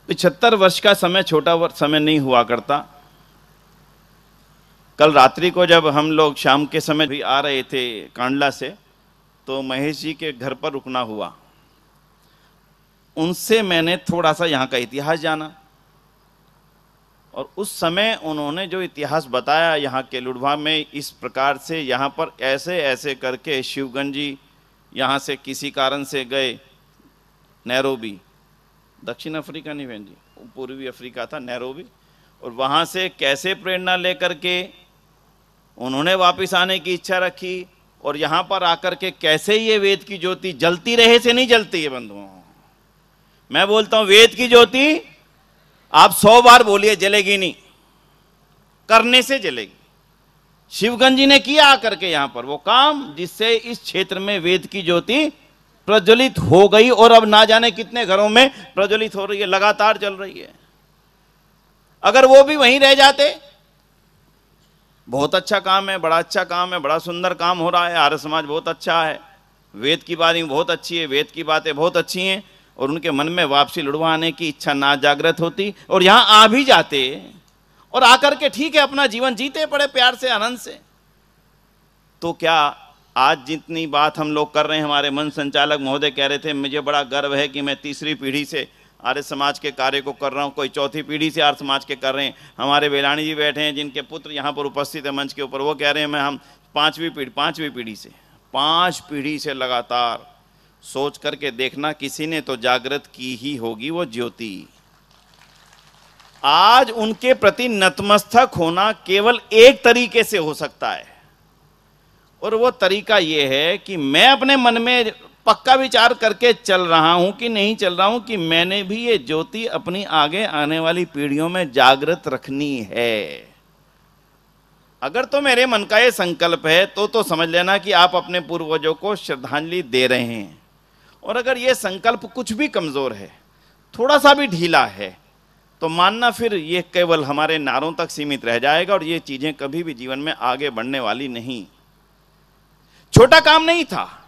75 वर्ष का समय छोटा समय नहीं हुआ करता। कल रात्रि को जब हम लोग शाम के समय भी आ रहे थे कांडला से, तो महेश जी के घर पर रुकना हुआ। उनसे मैंने थोड़ा सा यहाँ का इतिहास जाना, और उस समय उन्होंने जो इतिहास बताया यहाँ के लुड़वा में, इस प्रकार से यहाँ पर ऐसे ऐसे करके शिवगंज जी यहाँ से किसी कारण से गए नैरोबी, दक्षिण अफ्रीका नहीं बहन जी, पूर्वी अफ्रीका था नैरोबी, और वहाँ से कैसे प्रेरणा लेकर के उन्होंने वापस आने की इच्छा रखी, और यहाँ पर आकर के कैसे ये वेद की ज्योति जलती रहे से नहीं जलती है बंधुओं। मैं बोलता हूँ वेद की ज्योति आप 100 बार बोलिए जलेगी नहीं, करने से जलेगी। शिवगंज जी ने किया आकर के यहाँ पर वो काम, जिससे इस क्षेत्र में वेद की ज्योति प्रज्वलित हो गई, और अब ना जाने कितने घरों में प्रज्वलित हो रही है, लगातार चल रही है। अगर वो भी वहीं रह जाते, बहुत अच्छा काम है, बड़ा अच्छा काम है, बड़ा सुंदर काम हो रहा है, आर्य समाज बहुत अच्छा है, वेद की बातें बहुत अच्छी है, वेद की बातें बहुत अच्छी हैं, और उनके मन में वापसी लुड़वा आने की इच्छा ना जागृत होती, और यहाँ आ भी जाते, और आकर के ठीक है अपना जीवन जीते पड़े प्यार से आनंद से, तो क्या आज जितनी बात हम लोग कर रहे हैं, हमारे मन संचालक महोदय कह रहे थे मुझे बड़ा गर्व है कि मैं तीसरी पीढ़ी से आर्य समाज के कार्य को कर रहा हूँ, कोई चौथी पीढ़ी से आर्य समाज के कर रहे हैं। हमारे बेलानी जी बैठे हैं जिनके पुत्र यहाँ पर उपस्थित है मंच के ऊपर, वो कह रहे हैं मैं हम पांचवी पीढ़ी से 5 पीढ़ी से लगातार। सोच करके देखना, किसी ने तो जागृत की ही होगी वो ज्योति। आज उनके प्रति नतमस्तक होना केवल एक तरीके से हो सकता है, और वो तरीका ये है कि मैं अपने मन में पक्का विचार करके चल रहा हूं कि नहीं चल रहा हूं कि मैंने भी ये ज्योति अपनी आगे आने वाली पीढ़ियों में जागृत रखनी है। अगर तो मेरे मन का ये संकल्प है तो समझ लेना कि आप अपने पूर्वजों को श्रद्धांजलि दे रहे हैं, और अगर ये संकल्प कुछ भी कमजोर है, थोड़ा सा भी ढीला है, तो मानना फिर ये केवल हमारे नारों तक सीमित रह जाएगा, और ये चीजें कभी भी जीवन में आगे बढ़ने वाली नहीं। छोटा काम नहीं था।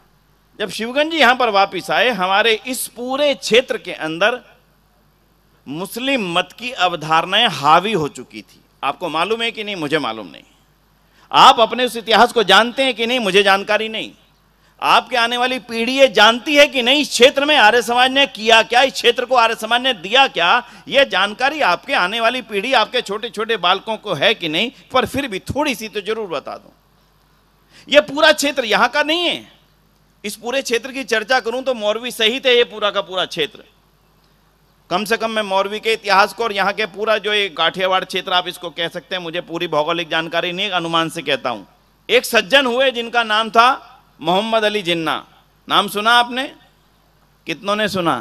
जब शिवगंज जी यहां पर वापिस आए, हमारे इस पूरे क्षेत्र के अंदर मुस्लिम मत की अवधारणाएं हावी हो चुकी थी। आपको मालूम है कि नहीं, मुझे मालूम नहीं। आप अपने उस इतिहास को जानते हैं कि नहीं, मुझे जानकारी नहीं। आपके आने वाली पीढ़ी ये जानती है कि नहीं, इस क्षेत्र में आर्य समाज ने किया क्या, इस क्षेत्र को आर्य समाज ने दिया क्या, यह जानकारी आपके आने वाली पीढ़ी, आपके छोटे छोटे बालकों को है कि नहीं। पर फिर भी थोड़ी सी तो जरूर बता दूं, यह पूरा क्षेत्र यहां का नहीं है। इस पूरे क्षेत्र की चर्चा करूं तो मौरवी सहित है ये पूरा का पूरा क्षेत्र। कम से कम मैं मौरवी के इतिहास को और यहाँ के पूरा जो ये काठियावाड़ क्षेत्र आप इसको कह सकते हैं, मुझे पूरी भौगोलिक जानकारी नहीं, अनुमान से कहता हूं। एक सज्जन हुए जिनका नाम था मोहम्मद अली जिन्ना। नाम सुना आपने? कितनों ने सुना?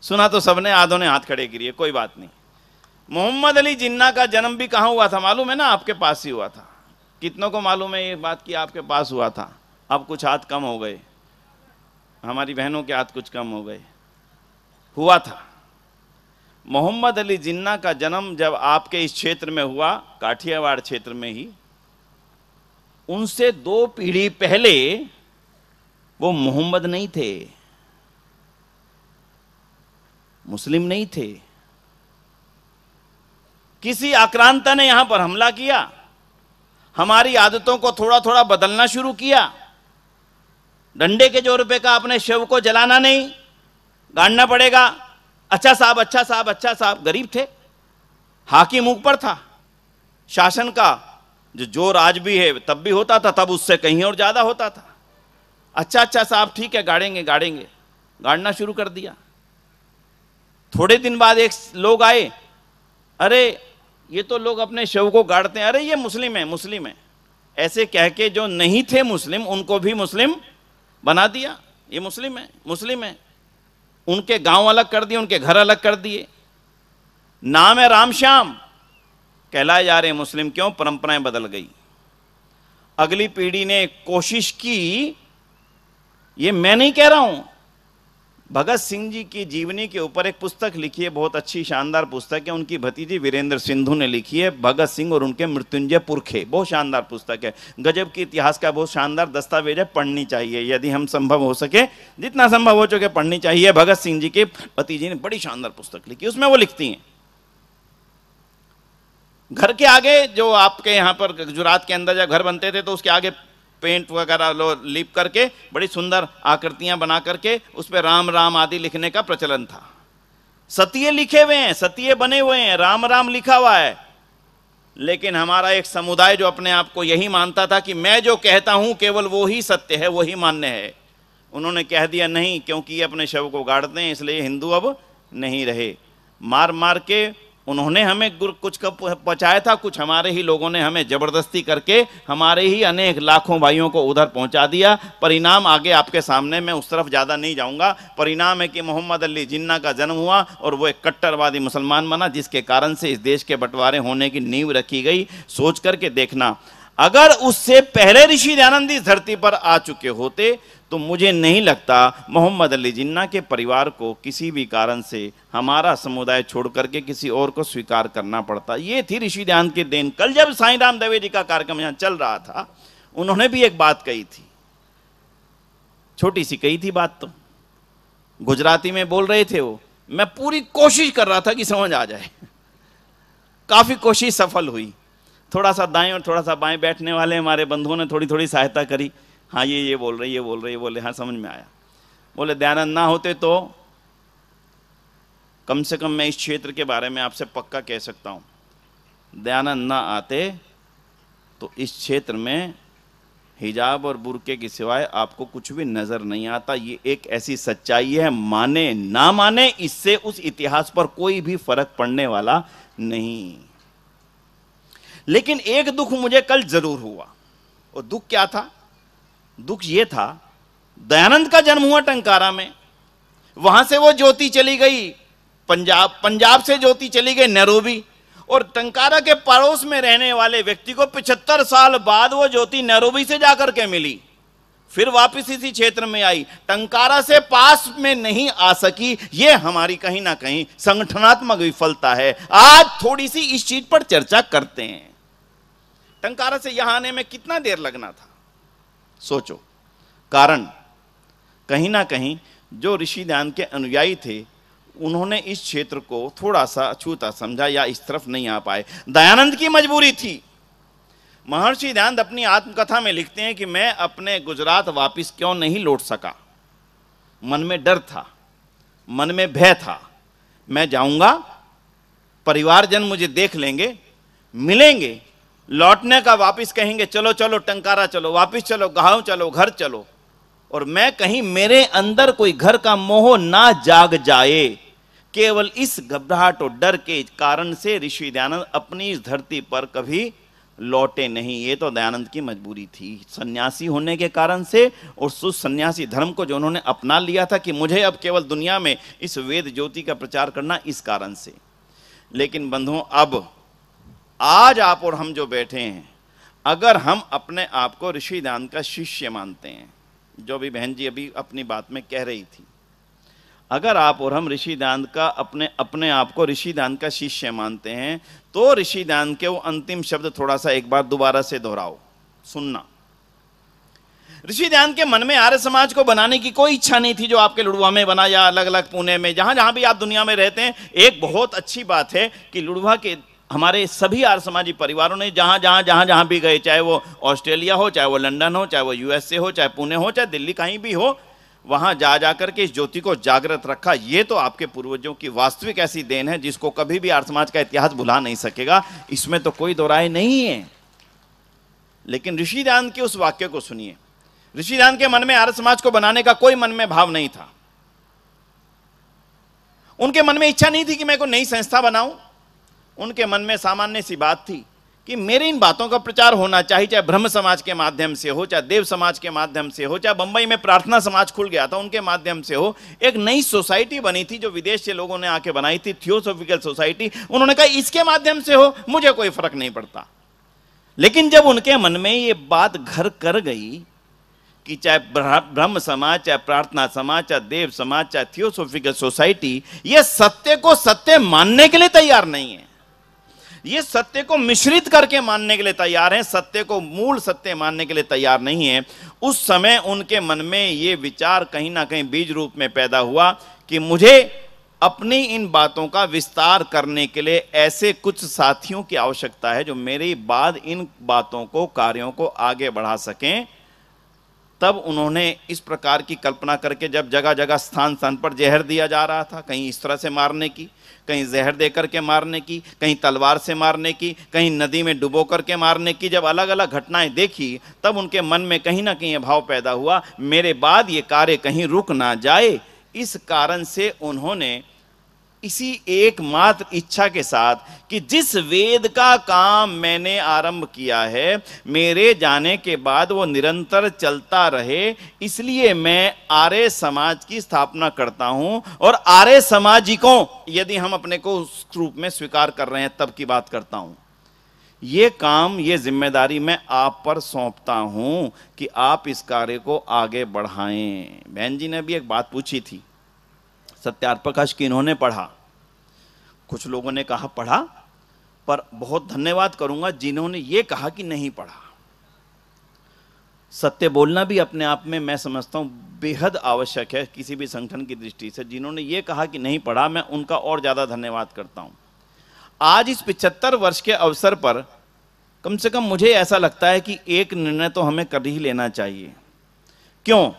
सुना तो सबने, आधों ने हाथ खड़े किए, कोई बात नहीं। मोहम्मद अली जिन्ना का जन्म भी कहाँ हुआ था मालूम है ना? आपके पास ही हुआ था। कितनों को मालूम है ये बात कि आपके पास हुआ था? अब कुछ हाथ कम हो गए, हमारी बहनों के हाथ कुछ कम हो गए। हुआ था। मोहम्मद अली जिन्ना का जन्म जब आपके इस क्षेत्र में हुआ, काठियावाड़ क्षेत्र में ही, उनसे 2 पीढ़ी पहले वो मोहम्मद नहीं थे, मुस्लिम नहीं थे। किसी आक्रांता ने यहां पर हमला किया, हमारी आदतों को थोड़ा थोड़ा बदलना शुरू किया। डंडे के जोर पे का अपने शव को जलाना नहीं, गाड़ना पड़ेगा। अच्छा साहब, अच्छा साहब, अच्छा साहब। गरीब थे, हाकिम ऊपर था, शासन का जो जोर आज भी है तब भी होता था, तब उससे कहीं और ज्यादा होता था। अच्छा अच्छा साहब, ठीक है, गाड़ेंगे गाड़ेंगे, गाड़ना शुरू कर दिया। थोड़े दिन बाद एक लोग आए, अरे ये तो लोग अपने शव को गाड़ते हैं, अरे ये मुस्लिम है, मुस्लिम है। ऐसे कह के जो नहीं थे मुस्लिम उनको भी मुस्लिम बना दिया। ये मुस्लिम है, मुस्लिम है। उनके गांव अलग कर दिए, उनके घर अलग कर दिए। नाम है रामश्याम, कहलाए जा रहे मुस्लिम। क्यों? परंपराएं बदल गई। अगली पीढ़ी ने कोशिश की, ये मैं नहीं कह रहा हूं, भगत सिंह जी की जीवनी के ऊपर एक पुस्तक लिखी है, बहुत अच्छी शानदार पुस्तक है, उनकी भतीजी वीरेंद्र सिंधु ने लिखी है, भगत सिंह और उनके मृत्युंजय पुरखे। बहुत शानदार पुस्तक है, गजब की इतिहास का बहुत शानदार दस्तावेज है, पढ़नी चाहिए यदि हम संभव हो सके, जितना संभव हो चुके पढ़नी चाहिए। भगत सिंह जी की भतीजी ने बड़ी शानदार पुस्तक लिखी, उसमें वो लिखती हैं घर के आगे, जो आपके यहाँ पर गुजरात के अंदर जब घर बनते थे तो उसके आगे पेंट वगैरह लीप करके बड़ी सुंदर आकृतियां बना करके उस पर राम राम आदि लिखने का प्रचलन था। सतिये लिखे हुए हैं, सतिये बने हुए हैं, राम राम लिखा हुआ है। लेकिन हमारा एक समुदाय जो अपने आप को यही मानता था कि मैं जो कहता हूं केवल वो ही सत्य है, वही मान्य है, उन्होंने कह दिया नहीं, क्योंकि ये अपने शव को गाड़ते हैं इसलिए हिंदू अब नहीं रहे। मार मार के उन्होंने हमें कुछ पहुंचाया था, कुछ हमारे ही लोगों ने हमें जबरदस्ती करके हमारे ही अनेक लाखों भाइयों को उधर पहुंचा दिया। परिणाम आगे आपके सामने, मैं उस तरफ ज़्यादा नहीं जाऊंगा। परिणाम है कि मोहम्मद अली जिन्ना का जन्म हुआ और वो एक कट्टरवादी मुसलमान बना, जिसके कारण से इस देश के बंटवारे होने की नींव रखी गई। सोच करके देखना, अगर उससे पहले ऋषि दयानंद इस धरती पर आ चुके होते तो मुझे नहीं लगता मोहम्मद अली जिन्ना के परिवार को किसी भी कारण से हमारा समुदाय छोड़ करके किसी और को स्वीकार करना पड़ता। ये थी ऋषि दयानंद की देन। कल जब साईं राम दवे जी का कार्यक्रम यहाँ चल रहा था, उन्होंने भी एक बात कही थी, छोटी सी कही थी बात, तो गुजराती में बोल रहे थे वो, मैं पूरी कोशिश कर रहा था कि समझ आ जाए, काफी कोशिश सफल हुई। थोड़ा सा दाएं और थोड़ा सा बाएं बैठने वाले हमारे बंधुओं ने थोड़ी थोड़ी सहायता करी, हाँ ये बोल रहे, ये बोल रहे, ये बोले, हाँ समझ में आया। बोले दयानंद ना होते तो कम से कम मैं इस क्षेत्र के बारे में आपसे पक्का कह सकता हूँ, दयानंद ना आते तो इस क्षेत्र में हिजाब और बुर्के के सिवाय आपको कुछ भी नजर नहीं आता। ये एक ऐसी सच्चाई है, माने ना माने इससे उस इतिहास पर कोई भी फर्क पड़ने वाला नहीं। लेकिन एक दुख मुझे कल जरूर हुआ, और दुख क्या था? दुख ये था, दयानंद का जन्म हुआ टंकारा में, वहां से वो ज्योति चली गई पंजाब, पंजाब से ज्योति चली गई नैरोबी, और टंकारा के पड़ोस में रहने वाले व्यक्ति को 75 साल बाद वो ज्योति नैरोबी से जाकर के मिली, फिर वापस इसी क्षेत्र में आई, टंकारा से पास में नहीं आ सकी। ये हमारी कहीं ना कहीं संगठनात्मक विफलता है। आज थोड़ी सी इस चीज पर चर्चा करते हैं। टंकारा से यहां आने में कितना देर लगना था, सोचो। कारण कहीं ना कहीं जो ऋषि दयानंद के अनुयायी थे, उन्होंने इस क्षेत्र को थोड़ा सा अछूता समझा या इस तरफ नहीं आ पाए। दयानंद की मजबूरी थी। महर्षि दयानंद अपनी आत्मकथा में लिखते हैं कि मैं अपने गुजरात वापस क्यों नहीं लौट सका। मन में डर था, मन में भय था, मैं जाऊंगा, परिवारजन मुझे देख लेंगे, मिलेंगे, लौटने का वापस कहेंगे चलो चलो टंकारा चलो, वापस चलो, गांव चलो, घर चलो, और मैं कहीं मेरे अंदर कोई घर का मोह ना जाग जाए। केवल इस घबराहट और डर के कारण से ऋषि दयानंद अपनी इस धरती पर कभी लौटे नहीं। ये तो दयानंद की मजबूरी थी, सन्यासी होने के कारण से, और उस सन्यासी धर्म को जो उन्होंने अपना लिया था कि मुझे अब केवल दुनिया में इस वेद ज्योति का प्रचार करना, इस कारण से। लेकिन बंधुओं, अब आज आप और हम जो बैठे हैं, अगर हम अपने आप को ऋषि दयानंद का शिष्य मानते हैं, जो भी बहन जी अभी अपनी बात में कह रही थी, अगर आप और हम ऋषि दयानंद का अपने आप को ऋषि दयानंद का शिष्य मानते हैं, तो ऋषि दयानंद के वो अंतिम शब्द थोड़ा सा एक बार दोबारा से दोहराओ, सुनना। ऋषि दयानंद के मन में आर्य समाज को बनाने की कोई इच्छा नहीं थी, जो आपके लुड़वा में बना या अलग अलग पुणे में, जहां जहां भी आप दुनिया में रहते हैं। एक बहुत अच्छी बात है कि लुड़वा के हमारे सभी आर्य समाजी परिवारों ने जहां भी गए, चाहे वो ऑस्ट्रेलिया हो, चाहे वो लंदन हो, चाहे वो यूएसए हो, चाहे पुणे हो, चाहे दिल्ली, कहीं भी हो, वहां जा करके इस ज्योति को जागृत रखा। ये तो आपके पूर्वजों की वास्तविक ऐसी देन है जिसको कभी भी आर्य समाज का इतिहास भुला नहीं सकेगा, इसमें तो कोई दो राय नहीं है। लेकिन ऋषि दयानंद के उस वाक्य को सुनिए। ऋषि दयानंद के मन में आर्य समाज को बनाने का कोई मन में भाव नहीं था। उनके मन में इच्छा नहीं थी कि मैं कोई नई संस्था बनाऊं। उनके मन में सामान्य सी बात थी कि मेरी इन बातों का प्रचार होना चाहिए, चाहे ब्रह्म समाज के माध्यम से हो, चाहे देव समाज के माध्यम से हो, चाहे बंबई में प्रार्थना समाज खुल गया था उनके माध्यम से हो। एक नई सोसाइटी बनी थी जो विदेश से लोगों ने आके बनाई थी, थियोसॉफिकल सोसाइटी। उन्होंने कहा इसके माध्यम से हो, मुझे कोई फर्क नहीं पड़ता। लेकिन जब उनके मन में ये बात घर कर गई कि चाहे ब्रह्म समाज, चाहे प्रार्थना समाज, चाहे देव समाज, चाहे थियोसॉफिकल सोसाइटी, ये सत्य को सत्य मानने के लिए तैयार नहीं है। ये सत्य को मिश्रित करके मानने के लिए तैयार हैं, सत्य को मूल सत्य मानने के लिए तैयार नहीं है। उस समय उनके मन में ये विचार कहीं ना कहीं बीज रूप में पैदा हुआ कि मुझे अपनी इन बातों का विस्तार करने के लिए ऐसे कुछ साथियों की आवश्यकता है जो मेरे बाद इन बातों को, कार्यों को आगे बढ़ा सकें। तब उन्होंने इस प्रकार की कल्पना करके, जब जगह जगह स्थान स्थान पर जहर दिया जा रहा था, कहीं इस तरह से मारने की, कहीं जहर देकर के मारने की, कहीं तलवार से मारने की, कहीं नदी में डुबो करके मारने की, जब अलग अलग घटनाएं देखी, तब उनके मन में कहीं ना कहीं भाव पैदा हुआ, मेरे बाद ये कार्य कहीं रुक ना जाए। इस कारण से उन्होंने इसी एकमात्र इच्छा के साथ कि जिस वेद का काम मैंने आरंभ किया है, मेरे जाने के बाद वो निरंतर चलता रहे, इसलिए मैं आर्य समाज की स्थापना करता हूं। और आर्य सामाजिकों, यदि हम अपने को उस रूप में स्वीकार कर रहे हैं, तब की बात करता हूं। ये काम, ये जिम्मेदारी मैं आप पर सौंपता हूं कि आप इस कार्य को आगे बढ़ाएं। बहन जी ने भी एक बात पूछी थी, सत्यार्थ प्रकाश किन्होंने पढ़ा? कुछ लोगों ने कहा पढ़ा, पर बहुत धन्यवाद करूंगा जिन्होंने ये कहा कि नहीं पढ़ा। सत्य बोलना भी अपने आप में मैं समझता हूं बेहद आवश्यक है किसी भी संगठन की दृष्टि से। जिन्होंने ये कहा कि नहीं पढ़ा, मैं उनका और ज्यादा धन्यवाद करता हूं। आज इस 75 वर्ष के अवसर पर कम से कम मुझे ऐसा लगता है कि एक निर्णय तो हमें कर ही लेना चाहिए। क्यों?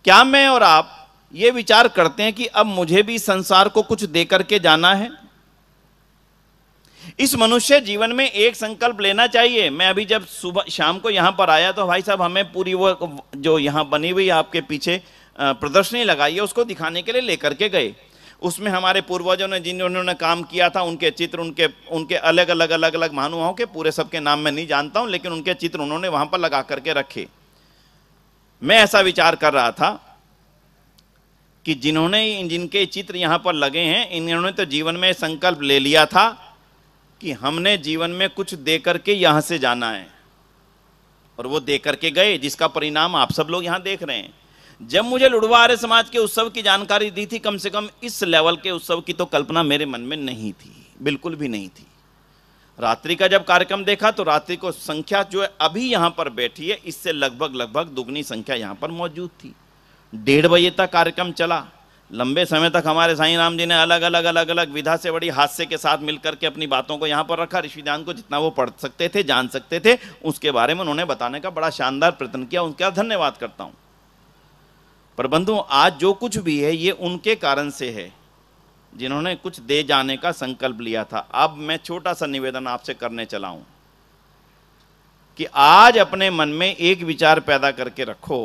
क्या मैं और आप ये विचार करते हैं कि अब मुझे भी संसार को कुछ देकर के जाना है? इस मनुष्य जीवन में एक संकल्प लेना चाहिए। मैं अभी जब सुबह शाम को यहां पर आया तो भाई साहब हमें पूरी वो जो यहां बनी हुई आपके पीछे प्रदर्शनी लगाई है, उसको दिखाने के लिए लेकर के गए। उसमें हमारे पूर्वजों ने जिन्होंने काम किया था, उनके चित्र, उनके अलग अलग महानुभावों के, पूरे सबके नाम मैं नहीं जानता हूं, लेकिन उनके चित्र उन्होंने वहां पर लगा करके रखे। मैं ऐसा विचार कर रहा था कि जिनके चित्र यहां पर लगे हैं, इन्होंने तो जीवन में संकल्प ले लिया था कि हमने जीवन में कुछ दे करके यहां से जाना है, और वो दे करके गए, जिसका परिणाम आप सब लोग यहां देख रहे हैं। जब मुझे लुड़वा आर्य समाज के उत्सव की जानकारी दी थी, कम से कम इस लेवल के उत्सव की तो कल्पना मेरे मन में नहीं थी, बिल्कुल भी नहीं थी। रात्रि का जब कार्यक्रम देखा तो रात्रि को संख्या जो है अभी यहां पर बैठी है, इससे लगभग दुगनी संख्या यहां पर मौजूद थी। 1:30 बजे तक कार्यक्रम चला। लंबे समय तक हमारे साईं राम जी ने अलग अलग विधा से, बड़ी हास्य के साथ मिलकर के अपनी बातों को यहाँ पर रखा। ऋषिदान को जितना वो पढ़ सकते थे, जान सकते थे, उसके बारे में उन्होंने बताने का बड़ा शानदार प्रयत्न किया, उनका धन्यवाद करता हूँ। पर बंधु, आज जो कुछ भी है ये उनके कारण से है जिन्होंने कुछ दे जाने का संकल्प लिया था। अब मैं छोटा सा निवेदन आपसे करने चला हूं कि आज अपने मन में एक विचार पैदा करके रखो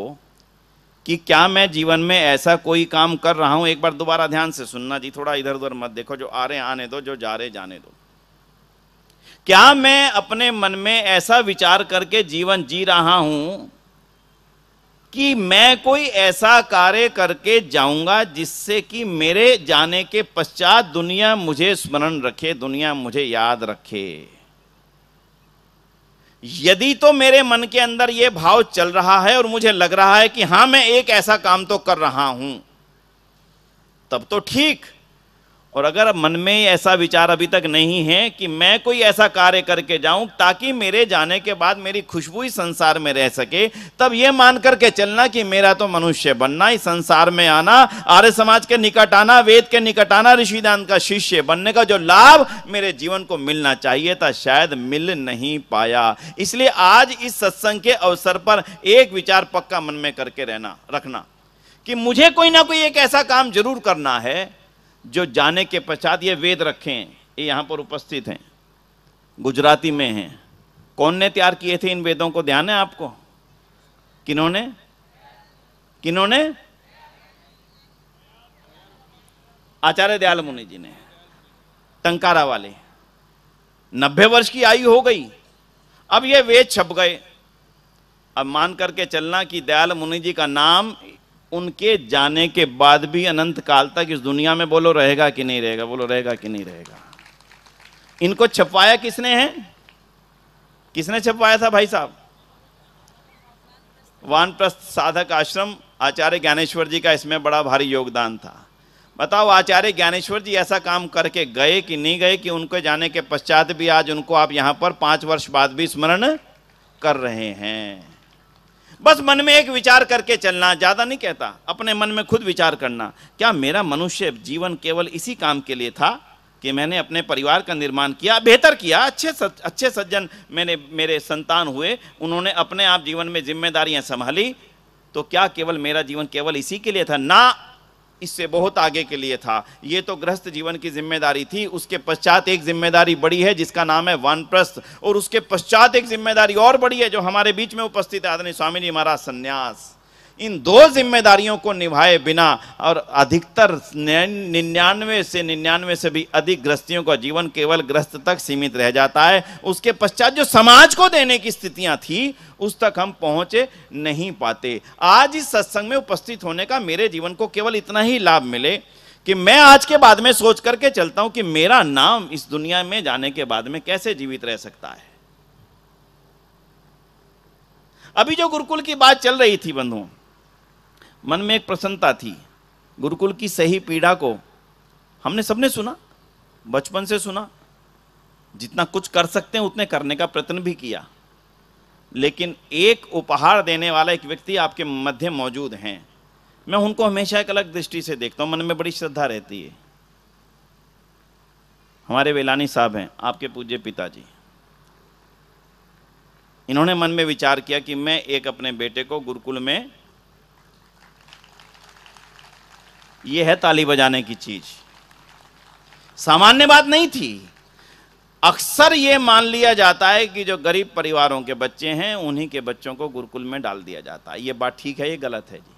कि क्या मैं जीवन में ऐसा कोई काम कर रहा हूं। एक बार दोबारा ध्यान से सुनना जी, थोड़ा इधर उधर मत देखो, जो आ रहे आने दो, जो जा रहे जाने दो। क्या मैं अपने मन में ऐसा विचार करके जीवन जी रहा हूं कि मैं कोई ऐसा कार्य करके जाऊंगा जिससे कि मेरे जाने के पश्चात दुनिया मुझे स्मरण रखे, दुनिया मुझे याद रखे? यदि तो मेरे मन के अंदर यह भाव चल रहा है और मुझे लग रहा है कि हां मैं एक ऐसा काम तो कर रहा हूं, तब तो ठीक। और अगर मन में ऐसा विचार अभी तक नहीं है कि मैं कोई ऐसा कार्य करके जाऊं ताकि मेरे जाने के बाद मेरी खुशबू इस संसार में रह सके, तब यह मान करके चलना कि मेरा तो मनुष्य बनना, इस संसार में आना, आर्य समाज के निकट आना, वेद के निकट आना, ऋषिदान का शिष्य बनने का जो लाभ मेरे जीवन को मिलना चाहिए था, शायद मिल नहीं पाया। इसलिए आज इस सत्संग के अवसर पर एक विचार पक्का मन में करके रखना कि मुझे कोई ना कोई एक ऐसा काम जरूर करना है जो जाने के पश्चात। ये वेद रखे हैं, ये यहां पर उपस्थित हैं, गुजराती में हैं। कौन ने तैयार किए थे इन वेदों को, ध्यान है आपको? किन्होंने? आचार्य दयाल मुनि जी ने, टंकारा वाले। 90 वर्ष की आयु हो गई, अब ये वेद छप गए। अब मान करके चलना कि दयाल मुनि जी का नाम उनके जाने के बाद भी अनंत काल तक इस दुनिया में, बोलो, रहेगा कि नहीं रहेगा? बोलो, रहेगा कि नहीं रहेगा? इनको छपवाया किसने है? किसने छपवाया था भाई साहब? वानप्रस्थ साधक आश्रम, आचार्य ज्ञानेश्वर जी का इसमें बड़ा भारी योगदान था। बताओ आचार्य ज्ञानेश्वर जी ऐसा काम करके गए कि नहीं गए कि उनके जाने के पश्चात भी आज उनको आप यहाँ पर 5 वर्ष बाद भी स्मरण कर रहे हैं। बस मन में एक विचार करके चलना, ज्यादा नहीं कहता, अपने मन में खुद विचार करना, क्या मेरा मनुष्य जीवन केवल इसी काम के लिए था कि मैंने अपने परिवार का निर्माण किया, बेहतर किया, अच्छे सज्जन मेरे संतान हुए, उन्होंने अपने आप जीवन में जिम्मेदारियां संभाली, तो क्या केवल मेरा जीवन केवल इसी के लिए था? ना, इससे बहुत आगे के लिए था। ये तो गृहस्थ जीवन की जिम्मेदारी थी, उसके पश्चात एक जिम्मेदारी बड़ी है जिसका नाम है वानप्रस्थ, और उसके पश्चात एक जिम्मेदारी और बड़ी है जो हमारे बीच में उपस्थित है आदरणीय स्वामी जी महाराज, संन्यास। इन 2 जिम्मेदारियों को निभाए बिना और अधिकतर 99 से भी अधिक गृहस्थियों का जीवन केवल गृहस्थ तक सीमित रह जाता है। उसके पश्चात जो समाज को देने की स्थितियां थी उस तक हम पहुंचे नहीं पाते। आज इस सत्संग में उपस्थित होने का मेरे जीवन को केवल इतना ही लाभ मिले कि मैं आज के बाद में सोच करके चलता हूं कि मेरा नाम इस दुनिया में जाने के बाद में कैसे जीवित रह सकता है। अभी जो गुरुकुल की बात चल रही थी बंधुओं, मन में एक प्रसन्नता थी। गुरुकुल की सही पीड़ा को हमने सबने सुना, बचपन से सुना, जितना कुछ कर सकते हैं उतने करने का प्रयत्न भी किया, लेकिन एक उपहार देने वाला एक व्यक्ति आपके मध्य मौजूद हैं। मैं उनको हमेशा एक अलग दृष्टि से देखता हूं, मन में बड़ी श्रद्धा रहती है। हमारे वेलानी साहब हैं, आपके पूज्य पिताजी। इन्होंने मन में विचार किया कि मैं एक अपने बेटे को गुरुकुल में, यह है ताली बजाने की चीज, सामान्य बात नहीं थी। अक्सर यह मान लिया जाता है कि जो गरीब परिवारों के बच्चे हैं उन्हीं के बच्चों को गुरुकुल में डाल दिया जाता है। यह बात ठीक है, यह गलत है जी।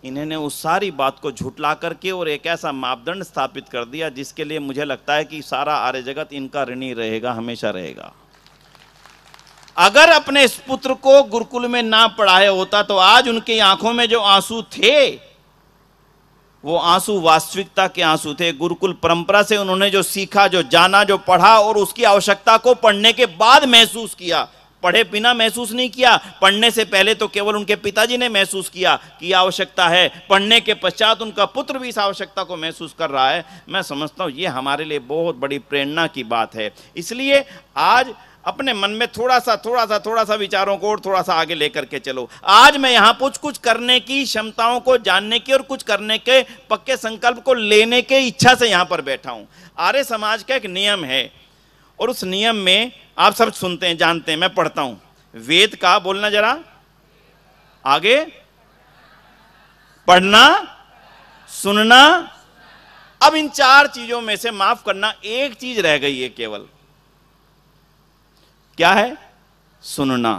इन्होंने उस सारी बात को झुठला करके और एक ऐसा मापदंड स्थापित कर दिया जिसके लिए मुझे लगता है कि सारा आर्य जगत इनका ऋणी रहेगा, हमेशा रहेगा। अगर अपने इस पुत्र को गुरुकुल में ना पढ़ाया होता तो आज उनकी आंखों में जो आंसू थे वो आंसू वास्तविकता के आंसू थे। गुरुकुल परंपरा से उन्होंने जो सीखा, जो जाना, जो पढ़ा और उसकी आवश्यकता को पढ़ने के बाद महसूस किया, पढ़े बिना महसूस नहीं किया। पढ़ने से पहले तो केवल उनके पिताजी ने महसूस किया कि आवश्यकता है, पढ़ने के पश्चात उनका पुत्र भी इस आवश्यकता को महसूस कर रहा है। मैं समझता हूं ये हमारे लिए बहुत बड़ी प्रेरणा की बात है। इसलिए आज अपने मन में थोड़ा सा विचारों को और थोड़ा सा आगे लेकर के चलो। आज मैं यहां कुछ करने की क्षमताओं को जानने की और कुछ करने के पक्के संकल्प को लेने के इच्छा से यहां पर बैठा हूं। आर्य समाज का एक नियम है और उस नियम में आप सब सुनते हैं, जानते हैं, मैं पढ़ता हूं। वेद का, बोलना जरा आगे, पढ़ना, सुनना। अब इन 4 चीजों में से माफ करना एक चीज रह गई है केवल, क्या है? सुनना।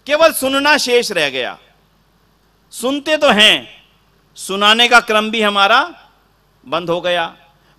केवल सुनना शेष रह गया। सुनते तो हैं, सुनाने का क्रम भी हमारा बंद हो गया,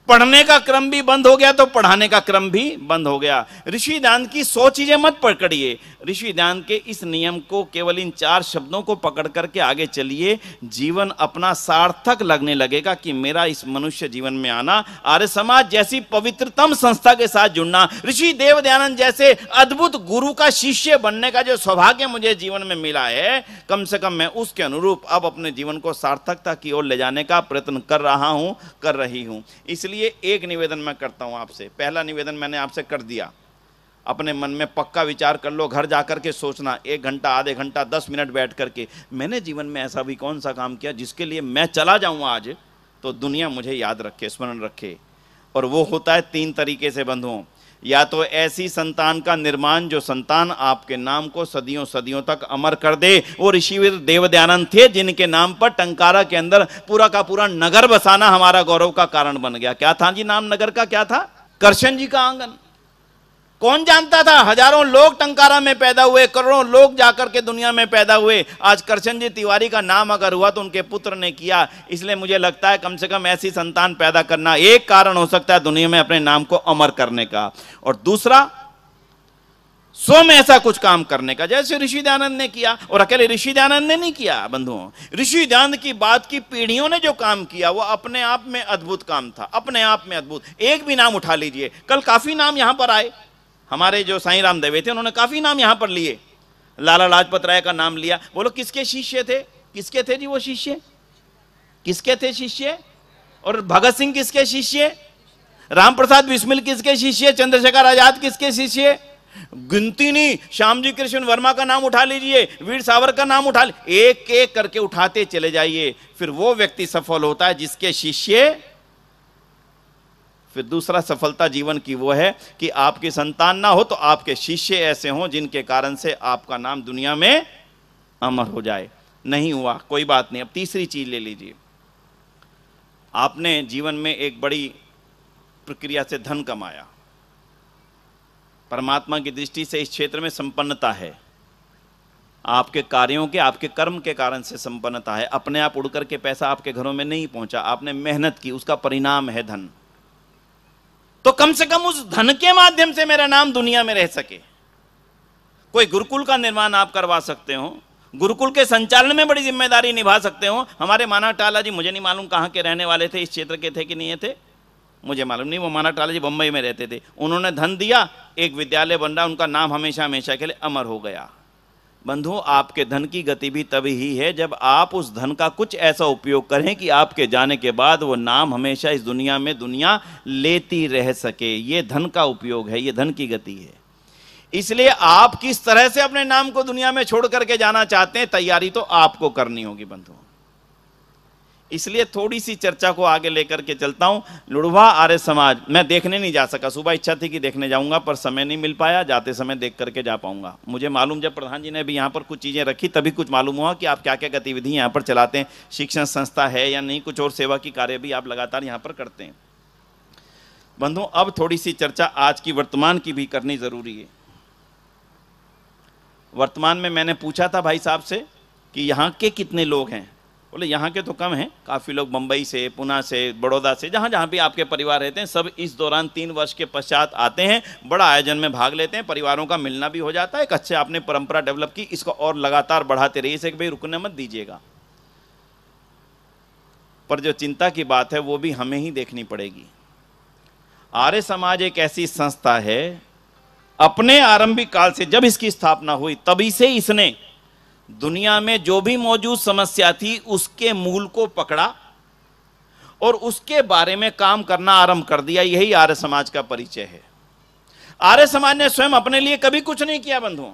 पढ़ने का क्रम भी बंद हो गया, तो पढ़ाने का क्रम भी बंद हो गया। ऋषि ध्यान की 100 चीजें मत पकड़िए, ऋषि ध्यान के इस नियम को, केवल इन 4 शब्दों को पकड़ करके आगे चलिए। जीवन अपना सार्थक लगने लगेगा कि मेरा इस मनुष्य जीवन में आना, आर्य समाज जैसी पवित्रतम संस्था के साथ जुड़ना, ऋषि देव दयानंद जैसे अद्भुत गुरु का शिष्य बनने का जो सौभाग्य मुझे जीवन में मिला है, कम से कम मैं उसके अनुरूप अब अपने जीवन को सार्थकता की ओर ले जाने का प्रयत्न कर रहा हूं, कर रही हूं। इसलिए एक निवेदन मैं करता हूं आपसे। पहला निवेदन मैंने आपसे कर दिया, अपने मन में पक्का विचार कर लो, घर जाकर के सोचना, 1 घंटा, आधे घंटा, 10 मिनट बैठ करके, मैंने जीवन में ऐसा भी कौन सा काम किया जिसके लिए मैं चला जाऊं आज तो दुनिया मुझे याद रखे, स्मरण रखे। और वो होता है 3 तरीके से बंधुओं। या तो ऐसी संतान का निर्माण जो संतान आपके नाम को सदियों सदियों तक अमर कर दे। वो ऋषिवीर देव दयानंद थे जिनके नाम पर टंकारा के अंदर पूरा का पूरा नगर बसाना हमारा गौरव का कारण बन गया। क्या था जी नाम नगर का? क्या था? करशन जी का आंगन। कौन जानता था? हजारों लोग टंकारा में पैदा हुए, करोड़ों लोग जाकर के दुनिया में पैदा हुए। आज करशन जी तिवारी का नाम अगर हुआ तो उनके पुत्र ने किया। इसलिए मुझे लगता है कम से कम ऐसी संतान पैदा करना एक कारण हो सकता है दुनिया में अपने नाम को अमर करने का। और दूसरा, स्वयं ऐसा कुछ काम करने का, जैसे ऋषि दयानंद ने किया। और अकेले ऋषि दयानंद ने नहीं किया बंधुओं, ऋषि दयानंद की बात की पीढ़ियों ने जो काम किया वो अपने आप में अद्भुत काम था, अपने आप में अद्भुत। एक भी नाम उठा लीजिए, कल काफी नाम यहां पर आए, हमारे जो साईं राम देवे थे उन्होंने काफी नाम यहां पर लिए। लाला लाजपत राय का नाम लिया, बोलो किसके शिष्य थे? किसके थे जी वो शिष्य? किसके थे शिष्य? और भगत सिंह किसके शिष्य? राम प्रसाद बिस्मिल किसके शिष्य? चंद्रशेखर आजाद किसके शिष्य? गिनती नहीं, श्यामजी कृष्ण वर्मा का नाम उठा लीजिए, वीर सावरकर का नाम उठा लीजिए, एक एक करके उठाते चले जाइए, फिर वो व्यक्ति सफल होता है जिसके शिष्य। फिर दूसरा सफलता जीवन की वो है कि आपकी संतान ना हो तो आपके शिष्य ऐसे हों जिनके कारण से आपका नाम दुनिया में अमर हो जाए। नहीं हुआ, कोई बात नहीं। अब तीसरी चीज ले लीजिए, आपने जीवन में एक बड़ी प्रक्रिया से धन कमाया, परमात्मा की दृष्टि से इस क्षेत्र में संपन्नता है, आपके कार्यों के, आपके कर्म के कारण से संपन्नता है। अपने आप उड़ करके पैसा आपके घरों में नहीं पहुंचा, आपने मेहनत की, उसका परिणाम है धन। तो कम से कम उस धन के माध्यम से मेरा नाम दुनिया में रह सके। कोई गुरुकुल का निर्माण आप करवा सकते हो, गुरुकुल के संचालन में बड़ी जिम्मेदारी निभा सकते हो। हमारे माना टाला जी, मुझे नहीं मालूम कहाँ के रहने वाले थे, इस क्षेत्र के थे कि नहीं थे, मुझे मालूम नहीं। वो माना टाला जी बंबई में रहते थे, उन्होंने धन दिया, एक विद्यालय बन रहा, उनका नाम हमेशा हमेशा के लिए अमर हो गया। बंधु, आपके धन की गति भी तभी ही है जब आप उस धन का कुछ ऐसा उपयोग करें कि आपके जाने के बाद वो नाम हमेशा इस दुनिया में दुनिया लेती रह सके। ये धन का उपयोग है, ये धन की गति है। इसलिए आप किस तरह से अपने नाम को दुनिया में छोड़ करके जाना चाहते हैं, तैयारी तो आपको करनी होगी बंधु। इसलिए थोड़ी सी चर्चा को आगे लेकर के चलता हूं। लुड़वा आर्य समाज मैं देखने नहीं जा सका, सुबह इच्छा थी कि देखने जाऊंगा पर समय नहीं मिल पाया, जाते समय देख करके जा पाऊंगा। मुझे मालूम जब प्रधान जी ने भी यहाँ पर कुछ चीज़ें रखी तभी कुछ मालूम हुआ कि आप क्या क्या गतिविधि यहाँ पर चलाते हैं, शिक्षण संस्था है या नहीं, कुछ और सेवा की कार्य भी आप लगातार यहाँ पर करते हैं। बंधु, अब थोड़ी सी चर्चा आज की वर्तमान की भी करनी जरूरी है। वर्तमान में मैंने पूछा था भाई साहब से कि यहाँ के कितने लोग हैं, बोले यहाँ के तो कम हैं, काफ़ी लोग मुंबई से, पुणे से, बड़ौदा से, जहाँ जहाँ भी आपके परिवार रहते हैं सब इस दौरान 3 वर्ष के पश्चात आते हैं, बड़ा आयोजन में भाग लेते हैं, परिवारों का मिलना भी हो जाता है। एक अच्छे आपने परंपरा डेवलप की, इसको और लगातार बढ़ाते रहिए, इसे भाई रुकने मत दीजिएगा। पर जो चिंता की बात है वो भी हमें ही देखनी पड़ेगी। आर्य समाज एक ऐसी संस्था है, अपने आरंभिक काल से जब इसकी स्थापना हुई तभी से इसने दुनिया में जो भी मौजूद समस्या थी उसके मूल को पकड़ा और उसके बारे में काम करना आरंभ कर दिया। यही आर्य समाज का परिचय है। आर्य समाज ने स्वयं अपने लिए कभी कुछ नहीं किया बंधुओं।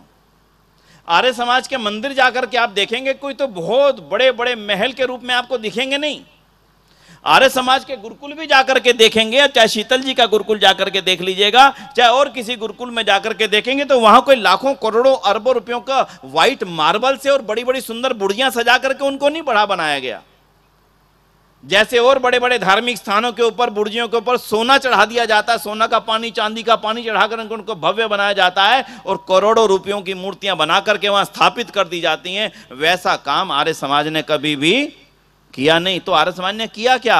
आर्य समाज के मंदिर जाकर के आप देखेंगे कोई तो बहुत बड़े बड़े महल के रूप में आपको दिखेंगे नहीं। आर्य समाज के गुरुकुल भी जाकर के देखेंगे, चाहे शीतल जी का गुरुकुल जाकर के देख लीजिएगा, चाहे और किसी गुरुकुल में जाकर के देखेंगे, तो वहां कोई लाखों करोड़ों अरबों रुपयों का व्हाइट मार्बल से और बड़ी बड़ी सुंदर बुर्जियां सजा करके उनको नहीं बढ़ा बनाया गया। जैसे और बड़े बड़े धार्मिक स्थानों के ऊपर बुर्जियों के ऊपर सोना चढ़ा दिया जाता है, सोना का पानी, चांदी का पानी चढ़ाकर उनको भव्य बनाया जाता है और करोड़ों रुपयों की मूर्तियां बना करके वहां स्थापित कर दी जाती हैं, वैसा काम आर्य समाज ने कभी भी किया नहीं। तो आर्य समाज ने किया क्या?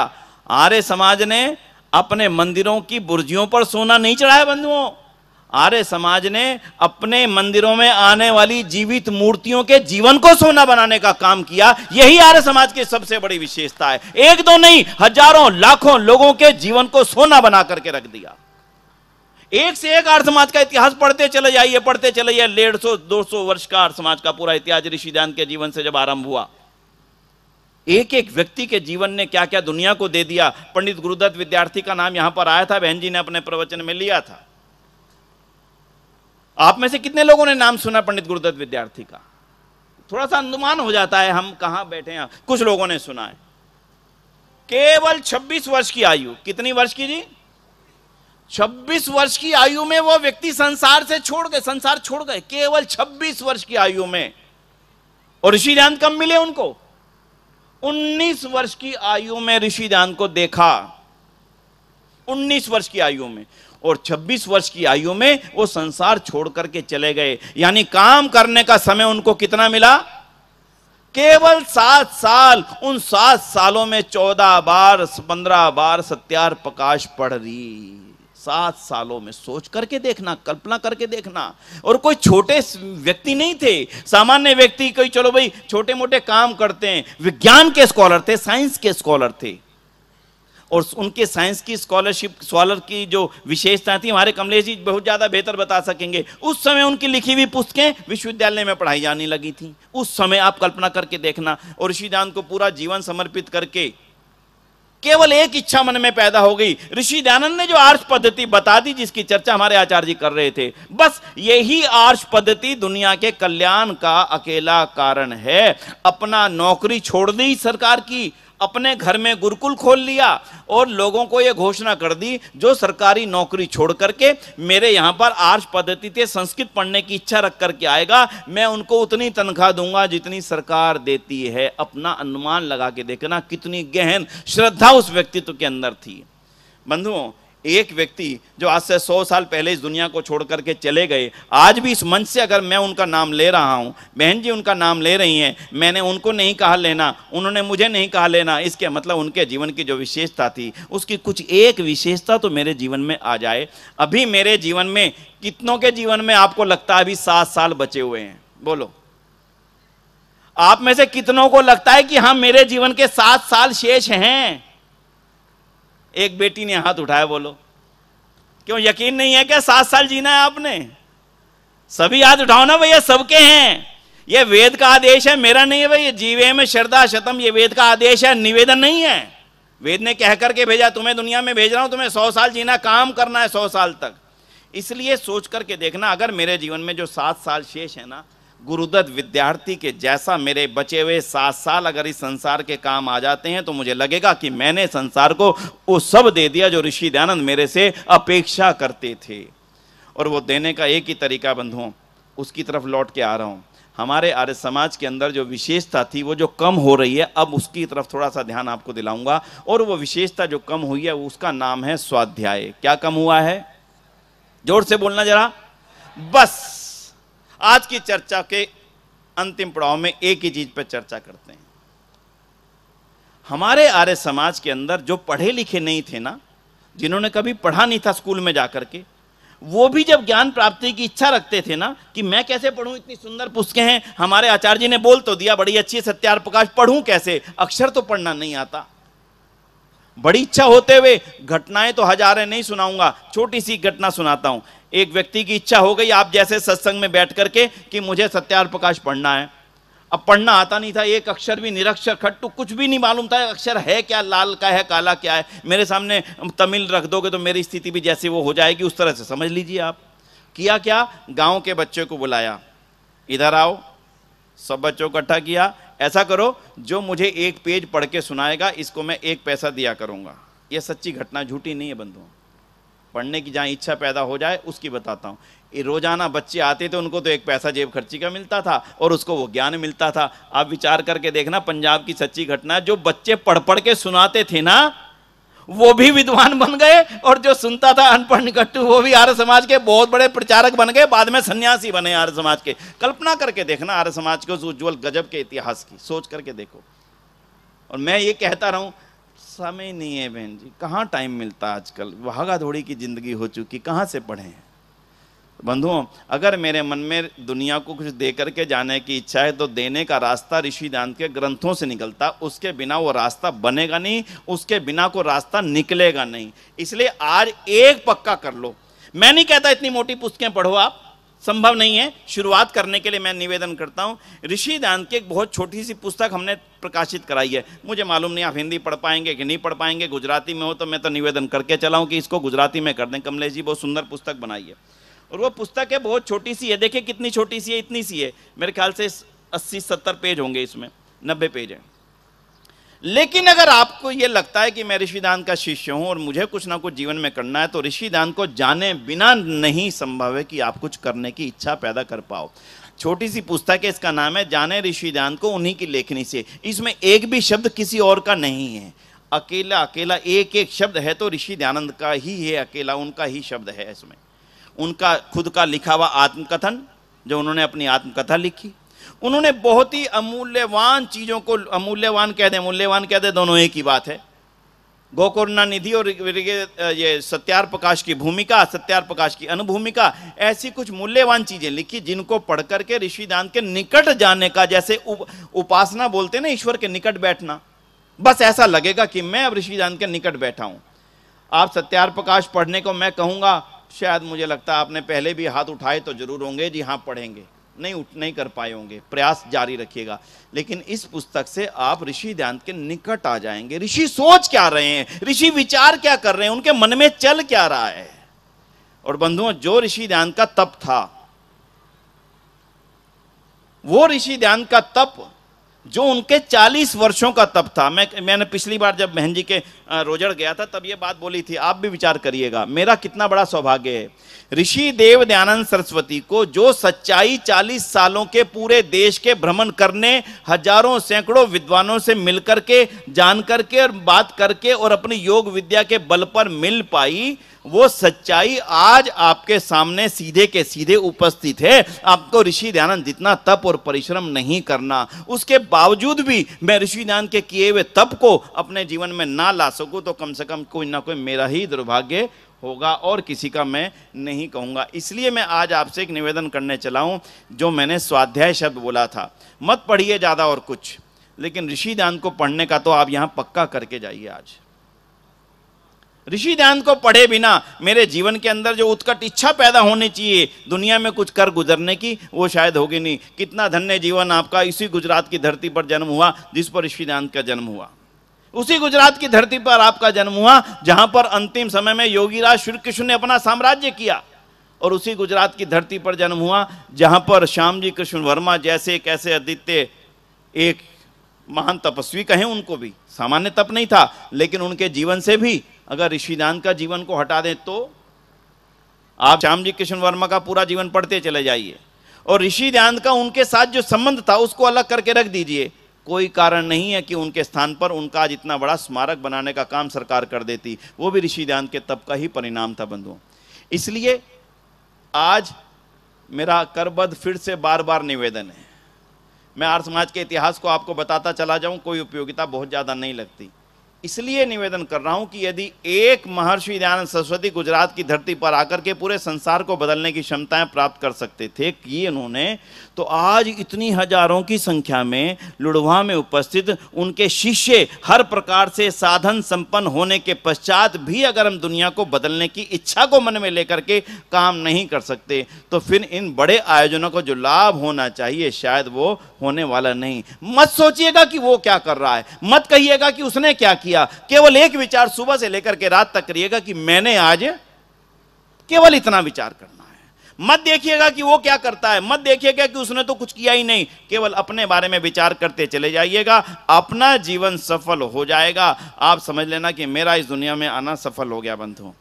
आर्य समाज ने अपने मंदिरों की बुर्जियों पर सोना नहीं चढ़ाया बंधुओं। आर्य समाज ने अपने मंदिरों में आने वाली जीवित मूर्तियों के जीवन को सोना बनाने का काम किया। यही आर्य समाज की सबसे बड़ी विशेषता है। एक दो नहीं, हजारों लाखों लोगों के जीवन को सोना बना करके रख दिया। एक से एक आर्य समाज का इतिहास पढ़ते चले जाइए, पढ़ते चले जाइए। 150-200 वर्ष का आर्य समाज का पूरा इतिहास ऋषि ध्यान के जीवन से जब आरंभ हुआ, एक एक व्यक्ति के जीवन ने क्या क्या दुनिया को दे दिया। पंडित गुरुदत्त विद्यार्थी का नाम यहां पर आया था, बहन जी ने अपने प्रवचन में लिया था। आप में से कितने लोगों ने नाम सुना पंडित गुरुदत्त विद्यार्थी का? थोड़ा सा अनुमान हो जाता है हम कहां बैठे हैं। कुछ लोगों ने सुना है। केवल 26 वर्ष की आयु, कितनी वर्ष की जी? 26 वर्ष की आयु में वो व्यक्ति संसार से छोड़ गए, संसार छोड़ गए केवल 26 वर्ष की आयु में। और ऋषि ध्यान कब मिले उनको? 19 वर्ष की आयु में ऋषि ध्यान को देखा, 19 वर्ष की आयु में। और 26 वर्ष की आयु में वो संसार छोड़ करके चले गए। यानी काम करने का समय उनको कितना मिला? केवल 7 साल। उन 7 सालों में 14 बार 15 बार सत्यार प्रकाश पढ़ रही। 7 सालों में सोच करके देखना, कल्पना करके देखना। और कोई छोटे व्यक्ति नहीं थे, सामान्य व्यक्ति, कोई चलो भाई छोटे मोटे काम करते हैं, विज्ञान के स्कॉलर थे, साइंस के स्कॉलर थे। और उनके साइंस की स्कॉलर की जो विशेषता थी हमारे कमलेश जी बहुत ज़्यादा बेहतर बता सकेंगे। उस समय उनकी लिखी हुई पुस्तकें विश्वविद्यालय में पढ़ाई जाने लगी थी। उस समय आप कल्पना करके देखना, और ऋषि दयानंद को पूरा जीवन समर्पित करके केवल एक इच्छा मन में पैदा हो गई। ऋषि दयानंद ने जो आर्ष पद्धति बता दी जिसकी चर्चा हमारे आचार्य जी कर रहे थे, बस यही आर्ष पद्धति दुनिया के कल्याण का अकेला कारण है। अपना नौकरी छोड़ दी सरकार की, अपने घर में गुरुकुल खोल लिया और लोगों को यह घोषणा कर दी जो सरकारी नौकरी छोड़ करके मेरे यहां पर आर्ष पद्धति से संस्कृत पढ़ने की इच्छा रख करके आएगा, मैं उनको उतनी तनख्वाह दूंगा जितनी सरकार देती है। अपना अनुमान लगा के देखना कितनी गहन श्रद्धा उस व्यक्तित्व के अंदर थी। बंधुओं, एक व्यक्ति जो आज से 100 साल पहले इस दुनिया को छोड़ करके चले गए, आज भी इस मंच से अगर मैं उनका नाम ले रहा हूं, बहन जी उनका नाम ले रही हैं, मैंने उनको नहीं कहा लेना, उन्होंने मुझे नहीं कहा लेना, इसके मतलब उनके जीवन की जो विशेषता थी उसकी कुछ एक विशेषता तो मेरे जीवन में आ जाए। अभी मेरे जीवन में, कितनों के जीवन में आपको लगता है अभी 7 साल बचे हुए हैं? बोलो, आप में से कितनों को लगता है कि हाँ मेरे जीवन के 7 साल शेष हैं? एक बेटी ने हाथ उठाया, बोलो क्यों यकीन नहीं है क्या 7 साल जीना है आपने? सभी हाथ उठाओ ना भैया, सबके हैं। ये वेद का आदेश है, मेरा नहीं है भाई। जीवे में श्रद्धा शतम, ये वेद का आदेश है, निवेदन नहीं है। वेद ने कह करके भेजा, तुम्हें दुनिया में भेज रहा हूं, तुम्हें 100 साल जीना, काम करना है 100 साल तक। इसलिए सोच करके देखना, अगर मेरे जीवन में जो 7 साल शेष है ना, गुरुदत्त विद्यार्थी के जैसा मेरे बचे हुए 7 साल अगर इस संसार के काम आ जाते हैं तो मुझे लगेगा कि मैंने संसार को वो सब दे दिया जो ऋषि दयानंद मेरे से अपेक्षा करते थे। और वो देने का एक ही तरीका बंधुओं, उसकी तरफ लौट के आ रहा हूं। हमारे आर्य समाज के अंदर जो विशेषता थी वो जो कम हो रही है, अब उसकी तरफ थोड़ा सा ध्यान आपको दिलाऊंगा। और वो विशेषता जो कम हुई है उसका नाम है स्वाध्याय। क्या कम हुआ है? जोर से बोलना जरा। बस आज की चर्चा के अंतिम पड़ाव में एक ही चीज पर चर्चा करते हैं। हमारे आर्य समाज के अंदर जो पढ़े लिखे नहीं थे ना, जिन्होंने कभी पढ़ा नहीं था स्कूल में जाकर के, वो भी जब ज्ञान प्राप्ति की इच्छा रखते थे ना कि मैं कैसे पढ़ूं, इतनी सुंदर पुस्तकें हैं, हमारे आचार्य जी ने बोल तो दिया बड़ी अच्छी सत्यार्थ प्रकाश, पढ़ूं कैसे, अक्षर तो पढ़ना नहीं आता। बड़ी इच्छा होते हुए, घटनाएं तो हजारें नहीं सुनाऊंगा, छोटी सी घटना सुनाता हूं। एक व्यक्ति की इच्छा हो गई आप जैसे सत्संग में बैठ करके कि मुझे सत्यार्थ प्रकाश पढ़ना है। अब पढ़ना आता नहीं था, एक अक्षर भी, निरक्षर खट्टू, कुछ भी नहीं मालूम था अक्षर है क्या, लाल का है काला क्या है। मेरे सामने तमिल रख दोगे तो मेरी स्थिति भी जैसे वो हो जाएगी, उस तरह से समझ लीजिए आप। किया क्या, गांव के बच्चों को बुलाया, इधर आओ, सब बच्चों को इकट्ठा किया, ऐसा करो जो मुझे एक पेज पढ़ के सुनाएगा इसको मैं 1 पैसा दिया करूंगा। यह सच्ची घटना, झूठी नहीं है बंधुओं। पढ़ने की जहाँ इच्छा पैदा हो जाए उसकी बताता हूँ। रोजाना बच्चे आते थे, उनको तो 1 पैसा जेब खर्ची का मिलता था और उसको वो ज्ञान मिलता था। आप विचार करके देखना, पंजाब की सच्ची घटना, जो बच्चे पढ़ पढ़ के सुनाते थे ना वो भी विद्वान बन गए, और जो सुनता था अनपढ़ निकट्टू वो भी आर्य समाज के बहुत बड़े प्रचारक बन गए, बाद में सन्यासी बने आर्य समाज के। कल्पना करके देखना आर्य समाज के उस उज्ज्वल गजब के इतिहास की, सोच करके देखो। और मैं ये कहता रहा हूँ, समय नहीं है बहन जी, कहाँ टाइम मिलता आजकल, भागा दौड़ी की जिंदगी हो चुकी, कहाँ से पढ़ें। बंधुओं, अगर मेरे मन में दुनिया को कुछ दे करके जाने की इच्छा है तो देने का रास्ता ऋषि दयानंद के ग्रंथों से निकलता, उसके बिना वो रास्ता बनेगा नहीं, उसके बिना को रास्ता निकलेगा नहीं। इसलिए आज एक पक्का कर लो। मैं नहीं कहता इतनी मोटी पुस्तकें पढ़ो, आप, संभव नहीं है। शुरुआत करने के लिए मैं निवेदन करता हूं, ऋषि दयानंद की एक बहुत छोटी सी पुस्तक हमने प्रकाशित कराई है। मुझे मालूम नहीं आप हिंदी पढ़ पाएंगे कि नहीं पढ़ पाएंगे, गुजराती में हो तो मैं तो निवेदन करके चला हूं कि इसको गुजराती में कर दें। कमलेश जी बहुत सुंदर पुस्तक बनाई है, और वो पुस्तक है बहुत छोटी सी है। देखिए कितनी छोटी सी है, इतनी सी है, मेरे ख्याल से 80-70 पेज होंगे, इसमें 90 पेज है। लेकिन अगर आपको ये लगता है कि मैं ऋषि दयानंद का शिष्य हूं और मुझे कुछ ना कुछ जीवन में करना है, तो ऋषि दयानंद को जाने बिना नहीं संभव है कि आप कुछ करने की इच्छा पैदा कर पाओ। छोटी सी पुस्तक है, इसका नाम है जाने ऋषि दयानंद को उन्हीं की लेखनी से। इसमें एक भी शब्द किसी और का नहीं है, अकेला अकेला एक एक शब्द है तो ऋषि दयानंद का ही है, अकेला उनका ही शब्द है। इसमें उनका खुद का लिखा हुआ आत्मकथन, जो उन्होंने अपनी आत्मकथा लिखी, उन्होंने बहुत ही अमूल्यवान चीजों को, अमूल्यवान कह दे मूल्यवान कह दे दोनों एक ही बात है, गोकर्ण निधि और ये सत्यार्थ प्रकाश की भूमिका, सत्यार्थ प्रकाश की अनुभूमिका, ऐसी कुछ मूल्यवान चीजें लिखी जिनको पढ़ करके ऋषि दयानंद के निकट जाने का, जैसे उपासना बोलते हैं ना ईश्वर के निकट बैठना, बस ऐसा लगेगा कि मैं अब ऋषि ध्यान के निकट बैठा हूं। आप सत्यार प्रकाश पढ़ने को मैं कहूंगा, शायद मुझे लगता है आपने पहले भी हाथ उठाए तो जरूर होंगे, जी हाँ पढ़ेंगे, नहीं कर पाए होंगे, प्रयास जारी रखिएगा। लेकिन इस पुस्तक से आप ऋषि ध्यान के निकट आ जाएंगे। ऋषि सोच क्या रहे हैं, ऋषि विचार क्या कर रहे हैं, उनके मन में चल क्या रहा है। और बंधुओं, जो ऋषि ध्यान का तप था, वो ऋषि ध्यान का तप जो उनके 40 वर्षों का तप था। मैंने पिछली बार जब बहन जी के रोजड़ गया था तब ये बात बोली थी, आप भी विचार करिएगा। मेरा कितना बड़ा सौभाग्य है, ऋषि देव दयानंद सरस्वती को जो सच्चाई 40 सालों के पूरे देश के भ्रमण करने, हजारों सैकड़ों विद्वानों से मिलकर के, जान करके और बात करके और अपनी योग विद्या के बल पर मिल पाई, वो सच्चाई आज आपके सामने सीधे के सीधे उपस्थित है। आपको ऋषि दयानंद जितना तप और परिश्रम नहीं करना, उसके बावजूद भी मैं ऋषि दयानंद के किए हुए तप को अपने जीवन में ना ला सकूं तो कम से कम कोई ना कोई मेरा ही दुर्भाग्य होगा, और किसी का मैं नहीं कहूंगा। इसलिए मैं आज आपसे एक निवेदन करने चला हूं, जो मैंने स्वाध्याय शब्द बोला था, मत पढ़िए ज्यादा और कुछ, लेकिन ऋषि दयानंद को पढ़ने का तो आप यहां पक्का करके जाइए। आज ऋषि दयानंद को पढ़े बिना मेरे जीवन के अंदर जो उत्कट इच्छा पैदा होनी चाहिए दुनिया में कुछ कर गुजरने की, वो शायद होगी नहीं। कितना धन्य जीवन आपका, इसी गुजरात की धरती पर जन्म हुआ जिस पर ऋषि दयानंद का जन्म हुआ। उसी गुजरात की धरती पर आपका जन्म हुआ जहां पर अंतिम समय में योगीराज श्री कृष्ण ने अपना साम्राज्य किया, और उसी गुजरात की धरती पर जन्म हुआ जहां पर श्याम जी कृष्ण वर्मा जैसे एक ऐसे अद्वितीय, एक महान तपस्वी कहें उनको भी, सामान्य तप नहीं था, लेकिन उनके जीवन से भी अगर ऋषि दयानंद का जीवन को हटा दें तो आप श्याम जी कृष्ण वर्मा का पूरा जीवन पढ़ते चले जाइए, और ऋषि दयानंद का उनके साथ जो संबंध था उसको अलग करके रख दीजिए। कोई कारण नहीं है कि उनके स्थान पर उनका आज इतना बड़ा स्मारक बनाने का काम सरकार कर देती। वो भी ऋषि दयानंद के तप का ही परिणाम था बंधुओं। इसलिए आज मेरा करबद्ध फिर से बार बार निवेदन है, मैं आर्य समाज के इतिहास को आपको बताता चला जाऊं, कोई उपयोगिता बहुत ज्यादा नहीं लगती, इसलिए निवेदन कर रहा हूं कि यदि एक महर्षि दयानंद सरस्वती गुजरात की धरती पर आकर के पूरे संसार को बदलने की क्षमताएं प्राप्त कर सकते थे, किए उन्होंने, तो आज इतनी हजारों की संख्या में लुड़वा में उपस्थित उनके शिष्य हर प्रकार से साधन संपन्न होने के पश्चात भी अगर हम दुनिया को बदलने की इच्छा को मन में लेकर के काम नहीं कर सकते, तो फिर इन बड़े आयोजनों को जो लाभ होना चाहिए शायद वो होने वाला नहीं। मत सोचिएगा कि वो क्या कर रहा है, मत कहिएगा कि उसने क्या किया, केवल एक विचार सुबह से लेकर के रात तक करिएगा कि मैंने आज केवल इतना विचार करना है। मत देखिएगा कि वो क्या करता है, मत देखिएगा कि उसने तो कुछ किया ही नहीं, केवल अपने बारे में विचार करते चले जाइएगा, अपना जीवन सफल हो जाएगा। आप समझ लेना कि मेरा इस दुनिया में आना सफल हो गया बंधुओं।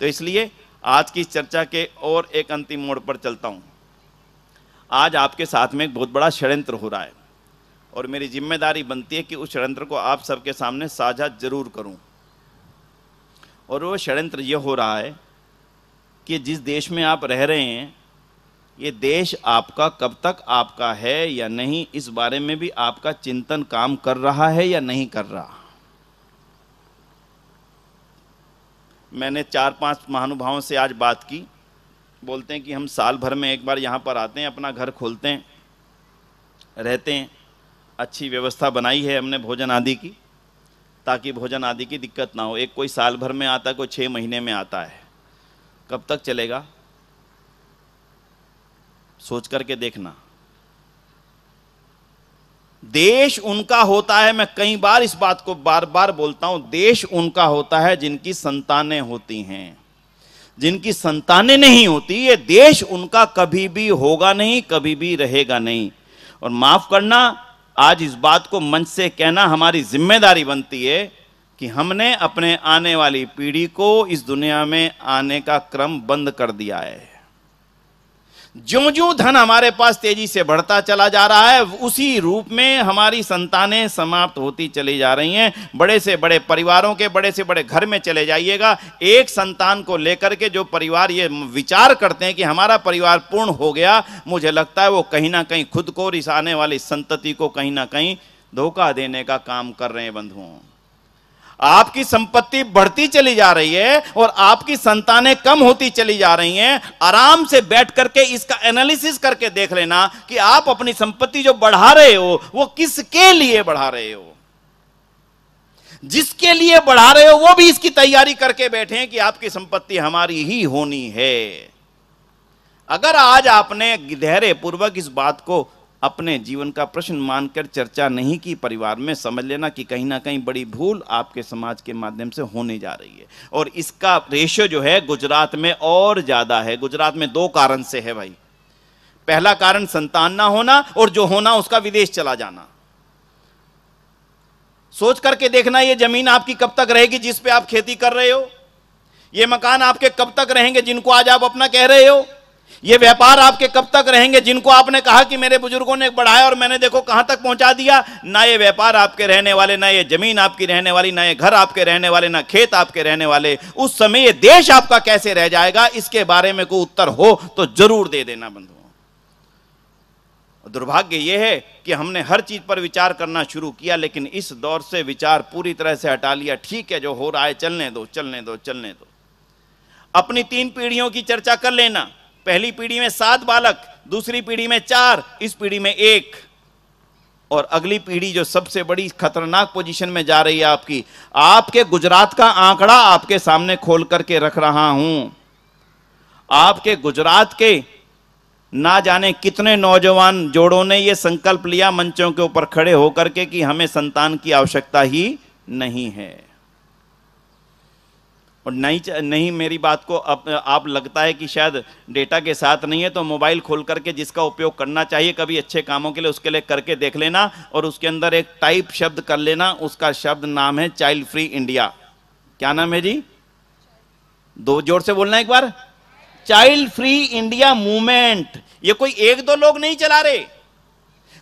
तो इसलिए आज की चर्चा के और एक अंतिम मोड़ पर चलता हूं। आज आपके साथ में एक बहुत बड़ा षड्यंत्र हो रहा है, और मेरी जिम्मेदारी बनती है कि उस षड्यंत्र को आप सबके सामने साझा जरूर करूं। और वो षड्यंत्र ये हो रहा है कि जिस देश में आप रह रहे हैं, ये देश आपका कब तक आपका है या नहीं, इस बारे में भी आपका चिंतन काम कर रहा है या नहीं कर रहा। मैंने 4-5 महानुभावों से आज बात की, बोलते हैं कि हम साल भर में एक बार यहाँ पर आते हैं, अपना घर खोलते हैं, रहते हैं, अच्छी व्यवस्था बनाई है हमने भोजन आदि की, ताकि भोजन आदि की दिक्कत ना हो। एक कोई साल भर में आता है, कोई 6 महीने में आता है, कब तक चलेगा सोच करके देखना। देश उनका होता है, मैं कई बार इस बात को बार बार बोलता हूं, देश उनका होता है जिनकी संतानें होती हैं। जिनकी संतानें नहीं होती, ये देश उनका कभी भी होगा नहीं, कभी भी रहेगा नहीं। और माफ करना, आज इस बात को मंच से कहना हमारी जिम्मेदारी बनती है कि हमने अपने आने वाली पीढ़ी को इस दुनिया में आने का क्रम बंद कर दिया है। ज्यों ज्यों धन हमारे पास तेजी से बढ़ता चला जा रहा है, उसी रूप में हमारी संतानें समाप्त होती चली जा रही हैं। बड़े से बड़े परिवारों के बड़े से बड़े घर में चले जाइएगा, एक संतान को लेकर के जो परिवार ये विचार करते हैं कि हमारा परिवार पूर्ण हो गया, मुझे लगता है वो कहीं ना कहीं खुद को और इस आने वाली संतति को कहीं ना कहीं धोखा देने का काम कर रहे हैं बंधुओं। आपकी संपत्ति बढ़ती चली जा रही है और आपकी संतानें कम होती चली जा रही हैं। आराम से बैठ करके इसका एनालिसिस करके देख लेना कि आप अपनी संपत्ति जो बढ़ा रहे हो वो किसके लिए बढ़ा रहे हो। जिसके लिए बढ़ा रहे हो वो भी इसकी तैयारी करके बैठे हैं कि आपकी संपत्ति हमारी ही होनी है। अगर आज आपने धैर्य पूर्वक इस बात को अपने जीवन का प्रश्न मानकर चर्चा नहीं की परिवार में, समझ लेना कि कहीं ना कहीं बड़ी भूल आपके समाज के माध्यम से होने जा रही है। और इसका रेशियो जो है गुजरात में और ज्यादा है। गुजरात में 2 कारण से है भाई। पहला कारण संतान ना होना, और जो होना उसका विदेश चला जाना। सोच करके देखना, ये जमीन आपकी कब तक रहेगी जिस पे आप खेती कर रहे हो? ये मकान आपके कब तक रहेंगे जिनको आज आप अपना कह रहे हो? ये व्यापार आपके कब तक रहेंगे जिनको आपने कहा कि मेरे बुजुर्गों ने बढ़ाया और मैंने देखो कहां तक पहुंचा दिया? ना ये व्यापार आपके रहने वाले, ना ये जमीन आपकी रहने वाली, ना ये घर आपके रहने वाले, ना खेत आपके रहने वाले। उस समय ये देश आपका कैसे रह जाएगा, इसके बारे में कोई उत्तर हो तो जरूर दे देना बंधुओं। दुर्भाग्य यह है कि हमने हर चीज पर विचार करना शुरू किया, लेकिन इस दौर से विचार पूरी तरह से हटा लिया। ठीक है, जो हो रहा है चलने दो, चलने दो, चलने दो। अपनी 3 पीढ़ियों की चर्चा कर लेना। पहली पीढ़ी में 7 बालक, दूसरी पीढ़ी में 4, इस पीढ़ी में 1, और अगली पीढ़ी जो सबसे बड़ी खतरनाक पोजीशन में जा रही है आपकी। आपके गुजरात का आंकड़ा आपके सामने खोल करके रख रहा हूं। आपके गुजरात के ना जाने कितने नौजवान जोड़ों ने यह संकल्प लिया मंचों के ऊपर खड़े होकर के कि हमें संतान की आवश्यकता ही नहीं है। और नहीं मेरी बात को आप लगता है कि शायद डेटा के साथ नहीं है, तो मोबाइल खोल करके जिसका उपयोग करना चाहिए कभी अच्छे कामों के लिए, उसके लिए करके देख लेना, और उसके अंदर एक टाइप शब्द कर लेना। उसका शब्द नाम है चाइल्ड फ्री इंडिया। क्या नाम है जी? 2 जोर से बोलना एक बार। Child free India movement. ये कोई 1-2 लोग नहीं चला रहे,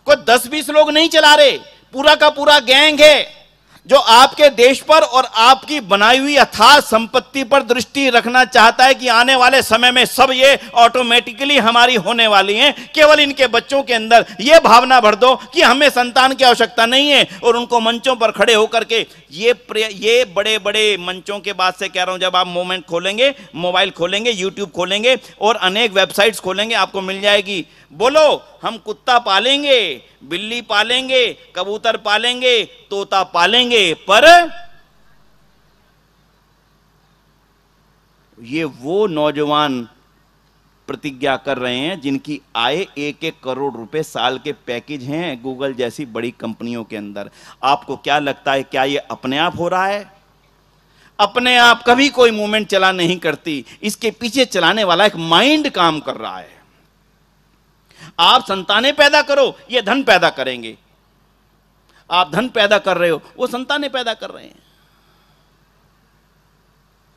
कोई 10-20 लोग नहीं चला रहे, पूरा का पूरा गैंग है जो आपके देश पर और आपकी बनाई हुई अथाह संपत्ति पर दृष्टि रखना चाहता है कि आने वाले समय में सब ये ऑटोमेटिकली हमारी होने वाली हैं। केवल इनके बच्चों के अंदर ये भावना भर दो कि हमें संतान की आवश्यकता नहीं है, और उनको मंचों पर खड़े होकर के ये बड़े बड़े मंचों के बाद से कह रहा हूं, जब आप मोमेंट खोलेंगे, मोबाइल खोलेंगे, यूट्यूब खोलेंगे और अनेक वेबसाइट्स खोलेंगे, आपको मिल जाएगी। बोलो हम कुत्ता पालेंगे, बिल्ली पालेंगे, कबूतर पालेंगे, तोता पालेंगे, पर ये वो नौजवान प्रतिज्ञा कर रहे हैं जिनकी आय 1-1 करोड़ रुपए साल के पैकेज हैं गूगल जैसी बड़ी कंपनियों के अंदर। आपको क्या लगता है, क्या ये अपने आप हो रहा है? अपने आप कभी कोई मूवमेंट चला नहीं करती, इसके पीछे चलाने वाला एक माइंड काम कर रहा है। आप संतानें पैदा करो, ये धन पैदा करेंगे। आप धन पैदा कर रहे हो, वो संतानें पैदा कर रहे हैं।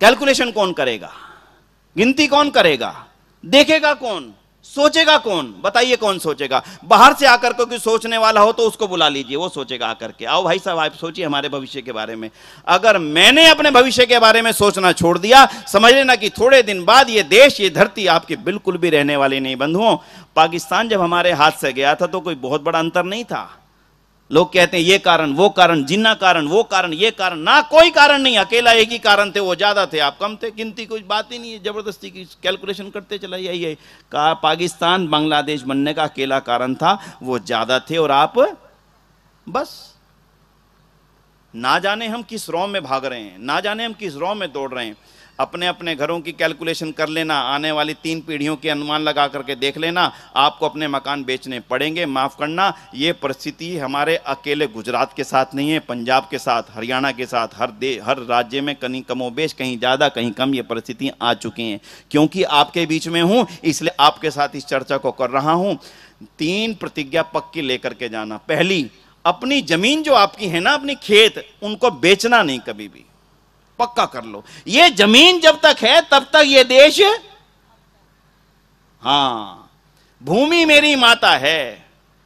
कैलकुलेशन कौन करेगा? गिनती कौन करेगा? देखेगा कौन? सोचेगा कौन? बताइए कौन सोचेगा? बाहर से आकर को कोई सोचने वाला हो तो उसको बुला लीजिए, वो सोचेगा आकर के। आओ भाई साहब, आप सोचिए हमारे भविष्य के बारे में। अगर मैंने अपने भविष्य के बारे में सोचना छोड़ दिया, समझ लेना कि थोड़े दिन बाद ये देश, ये धरती आपकी बिल्कुल भी रहने वाली नहीं। बंधुओं, पाकिस्तान जब हमारे हाथ से गया था तो कोई बहुत बड़ा अंतर नहीं था। लोग कहते हैं ये कारण, वो कारण, जिन्ना कारण, वो कारण, ये कारण। ना, कोई कारण नहीं, अकेला एक ही कारण थे, वो ज्यादा थे, आप कम थे। गिनती कोई बात ही नहीं है, जबरदस्ती की कैलकुलेशन करते चला। यही कहा, पाकिस्तान बांग्लादेश बनने का अकेला कारण था, वो ज्यादा थे और आप बस। ना जाने हम किस रॉ में भाग रहे हैं, ना जाने हम किस रॉ में दौड़ रहे हैं। अपने अपने घरों की कैलकुलेशन कर लेना, आने वाली 3 पीढ़ियों के अनुमान लगा करके देख लेना, आपको अपने मकान बेचने पड़ेंगे। माफ़ करना, ये परिस्थिति हमारे अकेले गुजरात के साथ नहीं है, पंजाब के साथ, हरियाणा के साथ, हर राज्य में कहीं कमोबेश, कहीं ज़्यादा कहीं कम ये परिस्थितियाँ आ चुकी हैं। क्योंकि आपके बीच में हूँ इसलिए आपके साथ इस चर्चा को कर रहा हूँ। 3 प्रतिज्ञा पक्की लेकर के जाना। पहली, अपनी जमीन जो आपकी है ना, अपनी खेत, उनको बेचना नहीं कभी भी, पक्का कर लो। ये जमीन जब तक है तब तक ये देश, हाँ, भूमि मेरी माता है।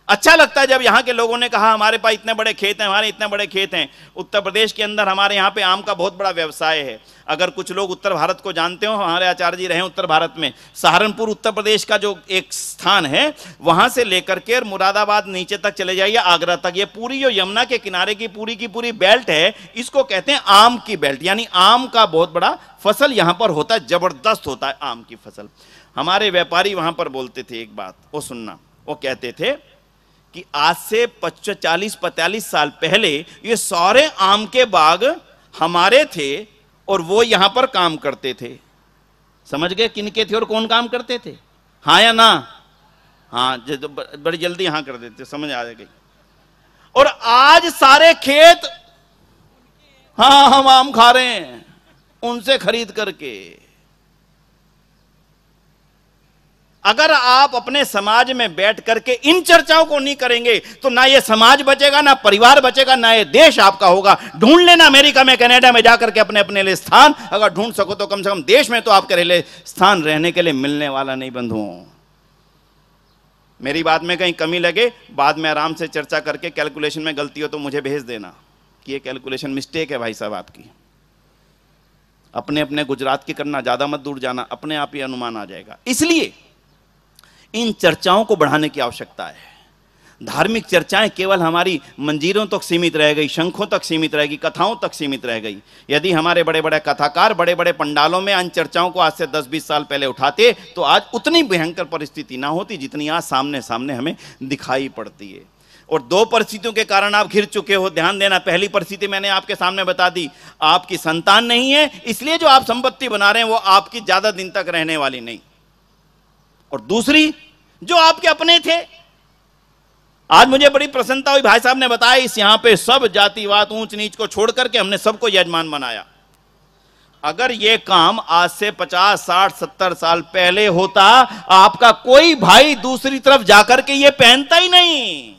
अच्छा लगता है जब यहां के लोगों ने कहा हमारे पास इतने बड़े खेत हैं, हमारे इतने बड़े खेत हैं। उत्तर प्रदेश के अंदर हमारे यहाँ पे आम का बहुत बड़ा व्यवसाय है। अगर कुछ लोग उत्तर भारत को जानते हो, हमारे आचार्य जी रहे उत्तर भारत में, सहारनपुर उत्तर प्रदेश का जो एक स्थान है, वहां से लेकर के मुरादाबाद नीचे तक चले जाइए, आगरा तक, ये पूरी जो यमुना के किनारे की पूरी बेल्ट है, इसको कहते हैं आम की बेल्ट। यानी आम का बहुत बड़ा फसल यहां पर होता है, जबरदस्त होता है आम की फसल। हमारे व्यापारी वहां पर बोलते थे एक बात, वो सुनना, वो कहते थे कि आज से 40-45 साल पहले ये सारे आम के बाग हमारे थे और वो यहां पर काम करते थे। समझ गए किनके थे और कौन काम करते थे? हाँ या ना? हाँ, बड़ी जल्दी हाँ कर देते, समझ आ गई। और आज सारे खेत, हाँ हम आम खा रहे हैं उनसे खरीद करके। अगर आप अपने समाज में बैठ करके इन चर्चाओं को नहीं करेंगे तो ना ये समाज बचेगा, ना परिवार बचेगा, ना ये देश आपका होगा। ढूंढ लेना अमेरिका में, कनाडा में जाकर के अपने अपने लिए स्थान, अगर ढूंढ सको तो कम से कम देश में तो आपके लिए स्थान रहने के लिए मिलने वाला नहीं बंधुओं। मेरी बात में कहीं कमी लगे, बाद में आराम से चर्चा करके, कैलकुलेशन में गलती हो तो मुझे भेज देना कि ये कैलकुलेशन मिस्टेक है भाई साहब आपकी। अपने अपने गुजरात की करना, ज्यादा मत दूर जाना, अपने आप ही अनुमान आ जाएगा। इसलिए इन चर्चाओं को बढ़ाने की आवश्यकता है। धार्मिक चर्चाएं केवल हमारी मंजीरों तक सीमित रह गई, शंखों तक सीमित रह गई, कथाओं तक सीमित रह गई। यदि हमारे बड़े बड़े कथाकार बड़े बड़े पंडालों में इन चर्चाओं को आज से 10-20 साल पहले उठाते तो आज उतनी भयंकर परिस्थिति ना होती जितनी आज सामने सामने हमें दिखाई पड़ती है। और दो परिस्थितियों के कारण आप घिर चुके हो, ध्यान देना। पहली परिस्थिति मैंने आपके सामने बता दी, आपकी संतान नहीं है, इसलिए जो आप संपत्ति बना रहे हैं वो आपकी ज्यादा दिन तक रहने वाली नहीं। और दूसरी, जो आपके अपने थे। आज मुझे बड़ी प्रसन्नता हुई, भाई साहब ने बताया इस यहां पे सब जातिवाद ऊंच नीच को छोड़ करके हमने सबको यजमान बनाया। अगर यह काम आज से 50, 60, 70 साल पहले होता, आपका कोई भाई दूसरी तरफ जाकर के ये पहनता ही नहीं।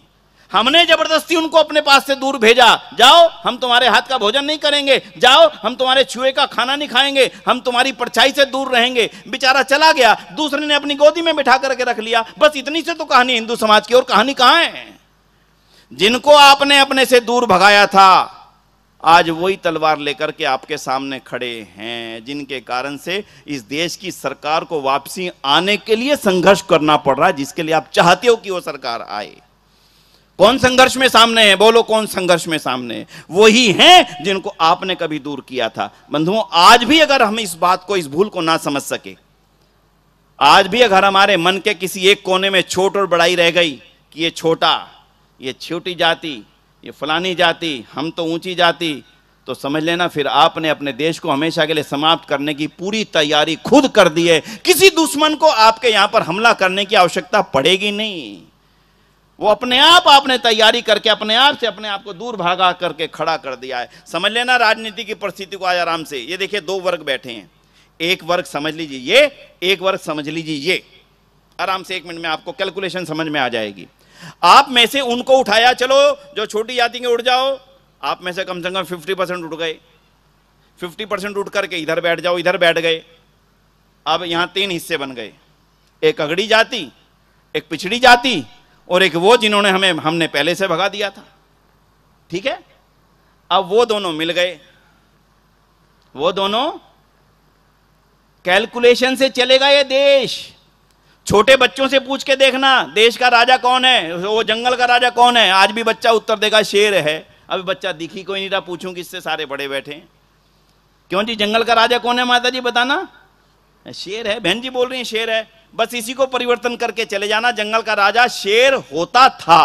हमने जबरदस्ती उनको अपने पास से दूर भेजा, जाओ हम तुम्हारे हाथ का भोजन नहीं करेंगे, जाओ हम तुम्हारे छुए का खाना नहीं खाएंगे, हम तुम्हारी परछाई से दूर रहेंगे। बेचारा चला गया, दूसरे ने अपनी गोदी में बिठा करके रख लिया। बस इतनी से तो कहानी हिंदू समाज की, और कहानी कहां है? जिनको आपने अपने से दूर भगाया था, आज वही तलवार लेकर के आपके सामने खड़े हैं, जिनके कारण से इस देश की सरकार को वापसी आने के लिए संघर्ष करना पड़ रहा है, जिसके लिए आप चाहते हो कि वो सरकार आए। कौन संघर्ष में सामने है? बोलो कौन संघर्ष में सामने है? वही हैं जिनको आपने कभी दूर किया था। बंधुओं, आज भी अगर हम इस बात को, इस भूल को ना समझ सके, आज भी अगर हमारे मन के किसी एक कोने में छोट और बड़ाई रह गई कि ये छोटा, ये छोटी जाति, ये फलानी जाति, हम तो ऊंची जाति, तो समझ लेना फिर आपने अपने देश को हमेशा के लिए समाप्त करने की पूरी तैयारी खुद कर दी है। किसी दुश्मन को आपके यहां पर हमला करने की आवश्यकता पड़ेगी नहीं। वो अपने आप आपने तैयारी करके अपने आप से अपने आप को दूर भागा करके खड़ा कर दिया है। समझ लेना राजनीति की परिस्थिति को आज आराम से। ये देखिए, दो वर्ग बैठे हैं, एक वर्ग समझ लीजिए ये, एक वर्ग समझ लीजिए ये। आराम से 1 मिनट में आपको कैलकुलेशन समझ में आ जाएगी। आप में से उनको उठाया, चलो जो छोटी जाति के उठ जाओ, आप में से कम 50% उठ गए। 50% उठ करके इधर बैठ जाओ, इधर बैठ गए। अब यहां 3 हिस्से बन गए, एक अगड़ी जाति, एक पिछड़ी जाति, और एक वो जिन्होंने हमने पहले से भगा दिया था। ठीक है, अब वो दोनों मिल गए। वो दोनों कैलकुलेशन से चलेगा ये देश। छोटे बच्चों से पूछ के देखना, देश का राजा कौन है, वो जंगल का राजा कौन है। आज भी बच्चा उत्तर देगा शेर है। अभी बच्चा दिख ही कोई नहीं रहा, पूछूं किससे, सारे बड़े बैठे हैं। क्यों जी, जंगल का राजा कौन है माता जी बताना? शेर है। बहन जी बोल रही है शेर है। बस इसी को परिवर्तन करके चले जाना, जंगल का राजा शेर होता था।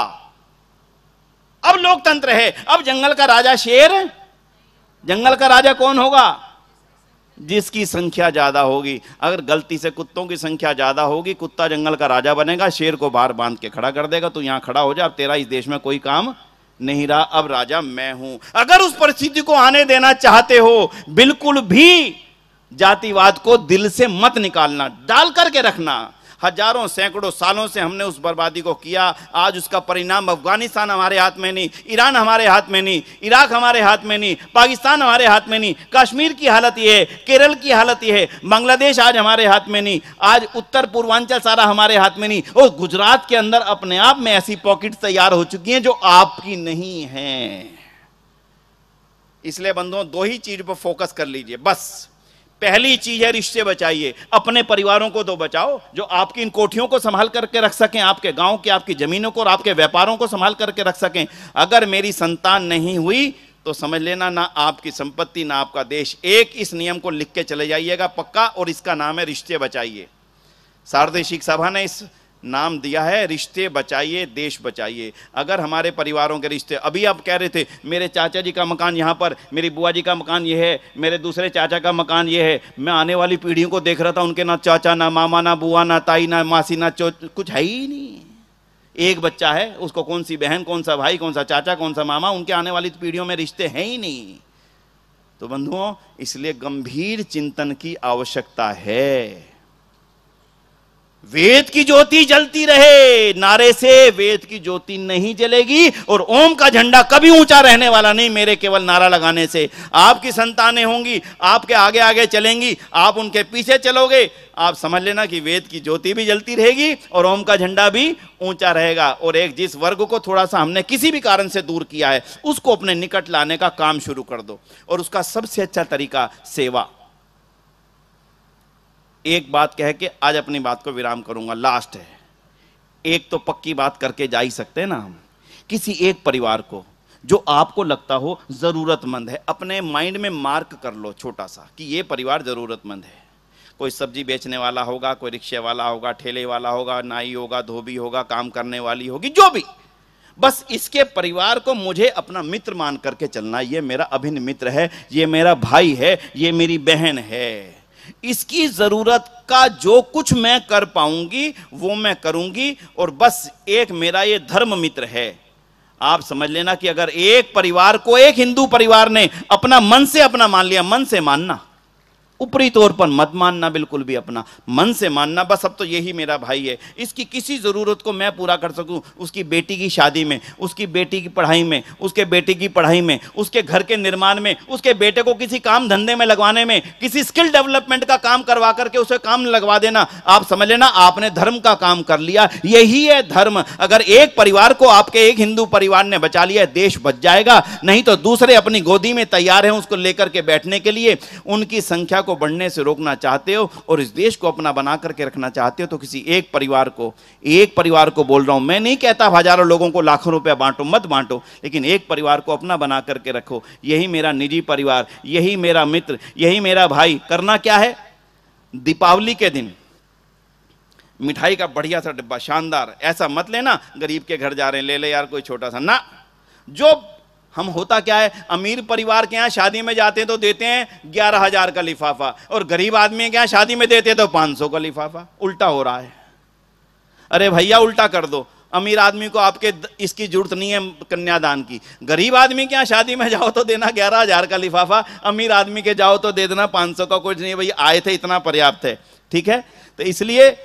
अब लोकतंत्र है, अब जंगल का राजा शेर, जंगल का राजा कौन होगा? जिसकी संख्या ज्यादा होगी। अगर गलती से कुत्तों की संख्या ज्यादा होगी, कुत्ता जंगल का राजा बनेगा, शेर को बाहर बांध के खड़ा कर देगा, तो यहां खड़ा हो जा, अब तेरा इस देश में कोई काम नहीं रहा, अब राजा मैं हूं। अगर उस परिस्थिति को आने देना चाहते हो, बिल्कुल भी जातिवाद को दिल से मत निकालना, डाल करके रखना। हजारों सैकड़ों सालों से हमने उस बर्बादी को किया, आज उसका परिणाम अफगानिस्तान हमारे हाथ में नहीं, ईरान हमारे हाथ में नहीं, इराक हमारे हाथ में नहीं, पाकिस्तान हमारे हाथ में नहीं, कश्मीर की हालत ये है, केरल की हालत ये है, बांग्लादेश आज हमारे हाथ में नहीं, आज उत्तर पूर्वांचल सारा हमारे हाथ में नहीं, और गुजरात के अंदर अपने आप में ऐसी पॉकेट तैयार हो चुकी हैं जो आपकी नहीं है। इसलिए बंधुओं, दो ही चीज पर फोकस कर लीजिए बस। पहली चीज है रिश्ते बचाइए, अपने परिवारों को तो बचाओ जो आपकी इन कोठियों को संभाल करके रख सकें, आपके गांव की आपकी जमीनों को और आपके व्यापारों को संभाल करके रख सकें। अगर मेरी संतान नहीं हुई तो समझ लेना, ना आपकी संपत्ति ना आपका देश। एक इस नियम को लिख के चले जाइएगा पक्का, और इसका नाम है रिश्ते बचाइए। सार्वदेशिक सभा ने इस नाम दिया है रिश्ते बचाइए देश बचाइए। अगर हमारे परिवारों के रिश्ते, अभी आप कह रहे थे मेरे चाचा जी का मकान यहाँ पर, मेरी बुआ जी का मकान ये है, मेरे दूसरे चाचा का मकान ये है, मैं आने वाली पीढ़ियों को देख रहा था, उनके ना चाचा ना मामा ना बुआ ना ताई ना मासी ना कुछ है ही नहीं। एक बच्चा है, उसको कौन सी बहन, कौन सा भाई, कौन सा चाचा, कौन सा मामा, उनके आने वाली पीढ़ियों में रिश्ते हैं ही नहीं। तो बंधुओं, इसलिए गंभीर चिंतन की आवश्यकता है। वेद की ज्योति जलती रहे, नारे से वेद की ज्योति नहीं जलेगी, और ओम का झंडा कभी ऊंचा रहने वाला नहीं मेरे केवल नारा लगाने से। आपकी संतानें होंगी, आपके आगे आगे चलेंगी, आप उनके पीछे चलोगे, आप समझ लेना कि वेद की ज्योति भी जलती रहेगी और ओम का झंडा भी ऊंचा रहेगा। और एक जिस वर्ग को थोड़ा सा हमने किसी भी कारण से दूर किया है, उसको अपने निकट लाने का काम शुरू कर दो, और उसका सबसे अच्छा तरीका सेवा। एक बात कह के आज अपनी बात को विराम करूंगा, लास्ट है। एक तो पक्की बात करके जा ही सकते हैं ना हम, किसी एक परिवार को जो आपको लगता हो जरूरतमंद है, अपने माइंड में मार्क कर लो छोटा सा कि ये परिवार जरूरतमंद है। कोई सब्जी बेचने वाला होगा, कोई रिक्शे वाला होगा, ठेले वाला होगा, नाई होगा, धोबी होगा, काम करने वाली होगी, जो भी, बस इसके परिवार को मुझे अपना मित्र मान करके चलना। ये मेरा अभिन्न मित्र है, ये मेरा भाई है, ये मेरी बहन है। इसकी जरूरत का जो कुछ मैं कर पाऊंगी वो मैं करूंगी, और बस एक मेरा ये धर्म मित्र है। आप समझ लेना कि अगर एक परिवार को, एक हिंदू परिवार ने अपना मन से अपना मान लिया, मन से मानना, ऊपरी तौर पर मत मानना, बिल्कुल भी अपना मन से मानना, बस अब तो यही मेरा भाई है, इसकी किसी ज़रूरत को मैं पूरा कर सकूं, उसकी बेटी की शादी में, उसकी बेटी की पढ़ाई में, उसके बेटे की पढ़ाई में, उसके घर के निर्माण में, उसके बेटे को किसी काम धंधे में लगवाने में, किसी स्किल डेवलपमेंट का काम करवा करके उसे काम लगवा देना। आप समझ लेना आपने धर्म का काम कर लिया, यही है धर्म। अगर एक परिवार को आपके एक हिंदू परिवार ने बचा लिया, देश बच जाएगा। नहीं तो दूसरे अपनी गोदी में तैयार हैं उसको लेकर के बैठने के लिए। उनकी संख्या को बढ़ने से रोकना चाहते हो और इस देश को अपना बना करके रखना चाहते हो, तो किसी एक परिवार को बोल रहा हूं, मैं नहीं कहता हजारों लोगों को लाखों रुपया बांटो, मत बांटो, लेकिन एक परिवार को अपना बना करके रखो। यही मेरा निजी परिवार, यही मेरा मित्र, यही मेरा भाई। करना क्या है, दीपावली के दिन मिठाई का बढ़िया सा डिब्बा, शानदार, ऐसा मत लेना गरीब के घर जा रहे हैं ले ले यार कोई छोटा सा ना। जो हम होता क्या है, अमीर परिवार के यहाँ शादी में जाते हैं तो देते हैं 11,000 का लिफाफा, और गरीब आदमी के यहाँ शादी में देते हैं तो 500 का लिफाफा। उल्टा हो रहा है। अरे भैया उल्टा कर दो, अमीर आदमी को आपके इसकी जरूरत नहीं है कन्यादान की, गरीब आदमी के यहाँ शादी में जाओ तो देना 11,000 का लिफाफा, अमीर आदमी के जाओ तो दे देना 500 का। कुछ नहीं भाई, आए थे इतना पर्याप्त है, ठीक है। तो इसलिए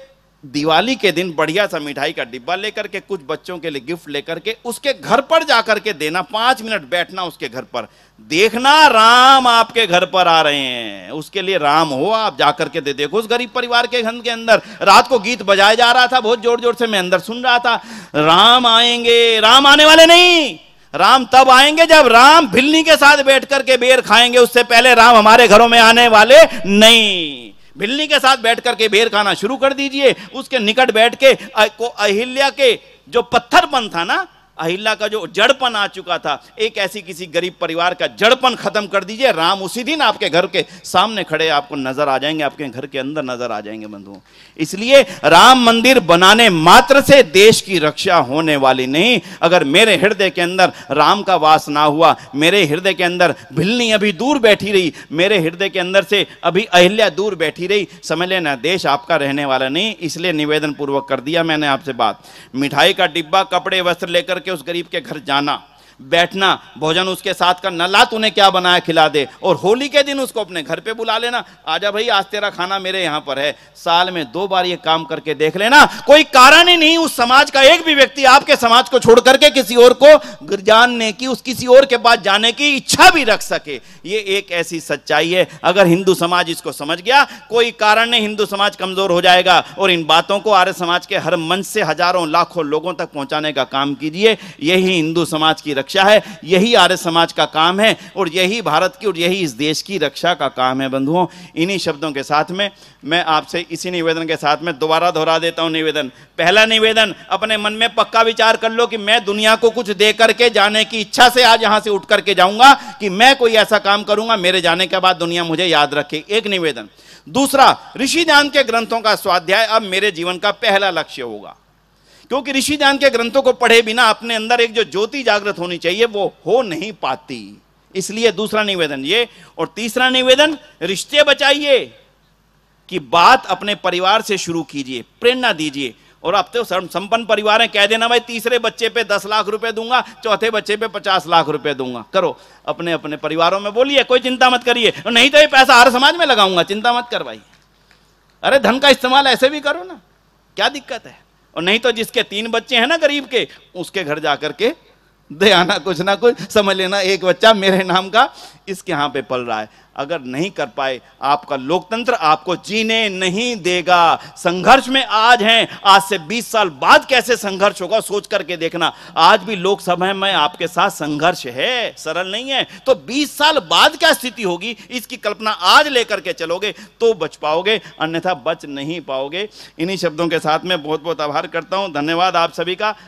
दिवाली के दिन बढ़िया सा मिठाई का डिब्बा लेकर के, कुछ बच्चों के लिए गिफ्ट लेकर के उसके घर पर जाकर के देना। 5 मिनट बैठना उसके घर पर, देखना राम आपके घर पर आ रहे हैं, उसके लिए राम हो आप जाकर के दे देखो। उस गरीब परिवार के घर के अंदर रात को गीत बजाया जा रहा था बहुत जोर जोर से, मैं अंदर सुन रहा था, राम आएंगे, राम आने वाले नहीं, राम तब आएंगे जब राम भिल्ली के साथ बैठ करके बेर खाएंगे, उससे पहले राम हमारे घरों में आने वाले नहीं। भिल्ली के साथ बैठ करके बेर खाना शुरू कर दीजिए, उसके निकट बैठ के अहिल्या के जो पत्थरपन था ना, अहिल्या का जो जड़पन आ चुका था, एक ऐसी किसी गरीब परिवार का जड़पन खत्म कर दीजिए। राम उसी दिन आपके घर के सामने खड़े आपको नजर आ जाएंगे, आपके घर के अंदर नजर आ जाएंगे बंधुओं। इसलिए राम मंदिर बनाने मात्र से देश की रक्षा होने वाली नहीं। अगर मेरे हृदय के अंदर राम का वास ना हुआ, मेरे हृदय के अंदर भिल्ली अभी दूर बैठी रही, मेरे हृदय के अंदर से अभी अहिल्या दूर बैठी रही, समझ लेना देश आपका रहने वाला नहीं। इसलिए निवेदन पूर्वक कर दिया मैंने आपसे बात। मिठाई का डिब्बा, कपड़े, वस्त्र लेकर के उस गरीब के घर जाना, बैठना, भोजन उसके साथ का, नला तूने क्या बनाया खिला दे, और होली के दिन उसको अपने घर पे बुला लेना, आजा भाई आज तेरा खाना मेरे यहां पर है। साल में 2 बार ये काम करके देख लेना, कोई कारण ही नहीं उस समाज का एक भी व्यक्ति आपके समाज को छोड़ करके किसी और को जानने की, उस किसी और के पास जाने की इच्छा भी रख सके। ये एक ऐसी सच्चाई है, अगर हिंदू समाज इसको समझ गया, कोई कारण नहीं हिंदू समाज कमजोर हो जाएगा। और इन बातों को आर्य समाज के हर मंच से हजारों लाखों लोगों तक पहुंचाने का काम कीजिए। यही हिंदू समाज की रक्षा है, यही आर्य समाज का काम है, और यही भारत की और यही इस देश की रक्षा का काम है बंधुओं। इन्हीं शब्दों के साथ में मैं आपसे इसी निवेदन के साथ में दोबारा दोहरा देता हूं निवेदन। पहला निवेदन, अपने मन में पक्का विचार कर लो कि मैं दुनिया को कुछ दे करके जाने की इच्छा से आज यहां से उठ करके जाऊंगा, कि मैं कोई ऐसा काम करूंगा मेरे जाने के बाद दुनिया मुझे याद रखे, एक निवेदन। दूसरा, ऋषि ज्ञान के ग्रंथों का स्वाध्याय अब मेरे जीवन का पहला लक्ष्य होगा। क्योंकि ऋषिदान के ग्रंथों को पढ़े बिना अपने अंदर एक जो ज्योति जागृत होनी चाहिए वो हो नहीं पाती। इसलिए दूसरा निवेदन ये, और तीसरा निवेदन रिश्ते बचाइए कि बात अपने परिवार से शुरू कीजिए, प्रेरणा दीजिए। और अब तो संपन्न परिवार है, कह देना भाई तीसरे बच्चे पे 10 लाख रुपए दूंगा, चौथे बच्चे पे 50 लाख रुपए दूंगा। करो, अपने अपने परिवारों में बोलिए, कोई चिंता मत करिए, नहीं तो ये पैसा हर समाज में लगाऊंगा, चिंता मत कर भाई। अरे धन का इस्तेमाल ऐसे भी करो ना, क्या दिक्कत है। और नहीं तो जिसके 3 बच्चे हैं ना गरीब के, उसके घर जाकर के दे आना कुछ ना कुछ, समझ लेना एक बच्चा मेरे नाम का इसके यहां पे पल रहा है। अगर नहीं कर पाए, आपका लोकतंत्र आपको जीने नहीं देगा। संघर्ष में आज हैं, आज से 20 साल बाद कैसे संघर्ष होगा सोच करके देखना। आज भी लोकसभा में आपके साथ संघर्ष है, सरल नहीं है, तो 20 साल बाद क्या स्थिति होगी इसकी कल्पना आज लेकर के चलोगे तो बच पाओगे, अन्यथा बच नहीं पाओगे। इन्हीं शब्दों के साथ में बहुत बहुत आभार करता हूं। धन्यवाद आप सभी का।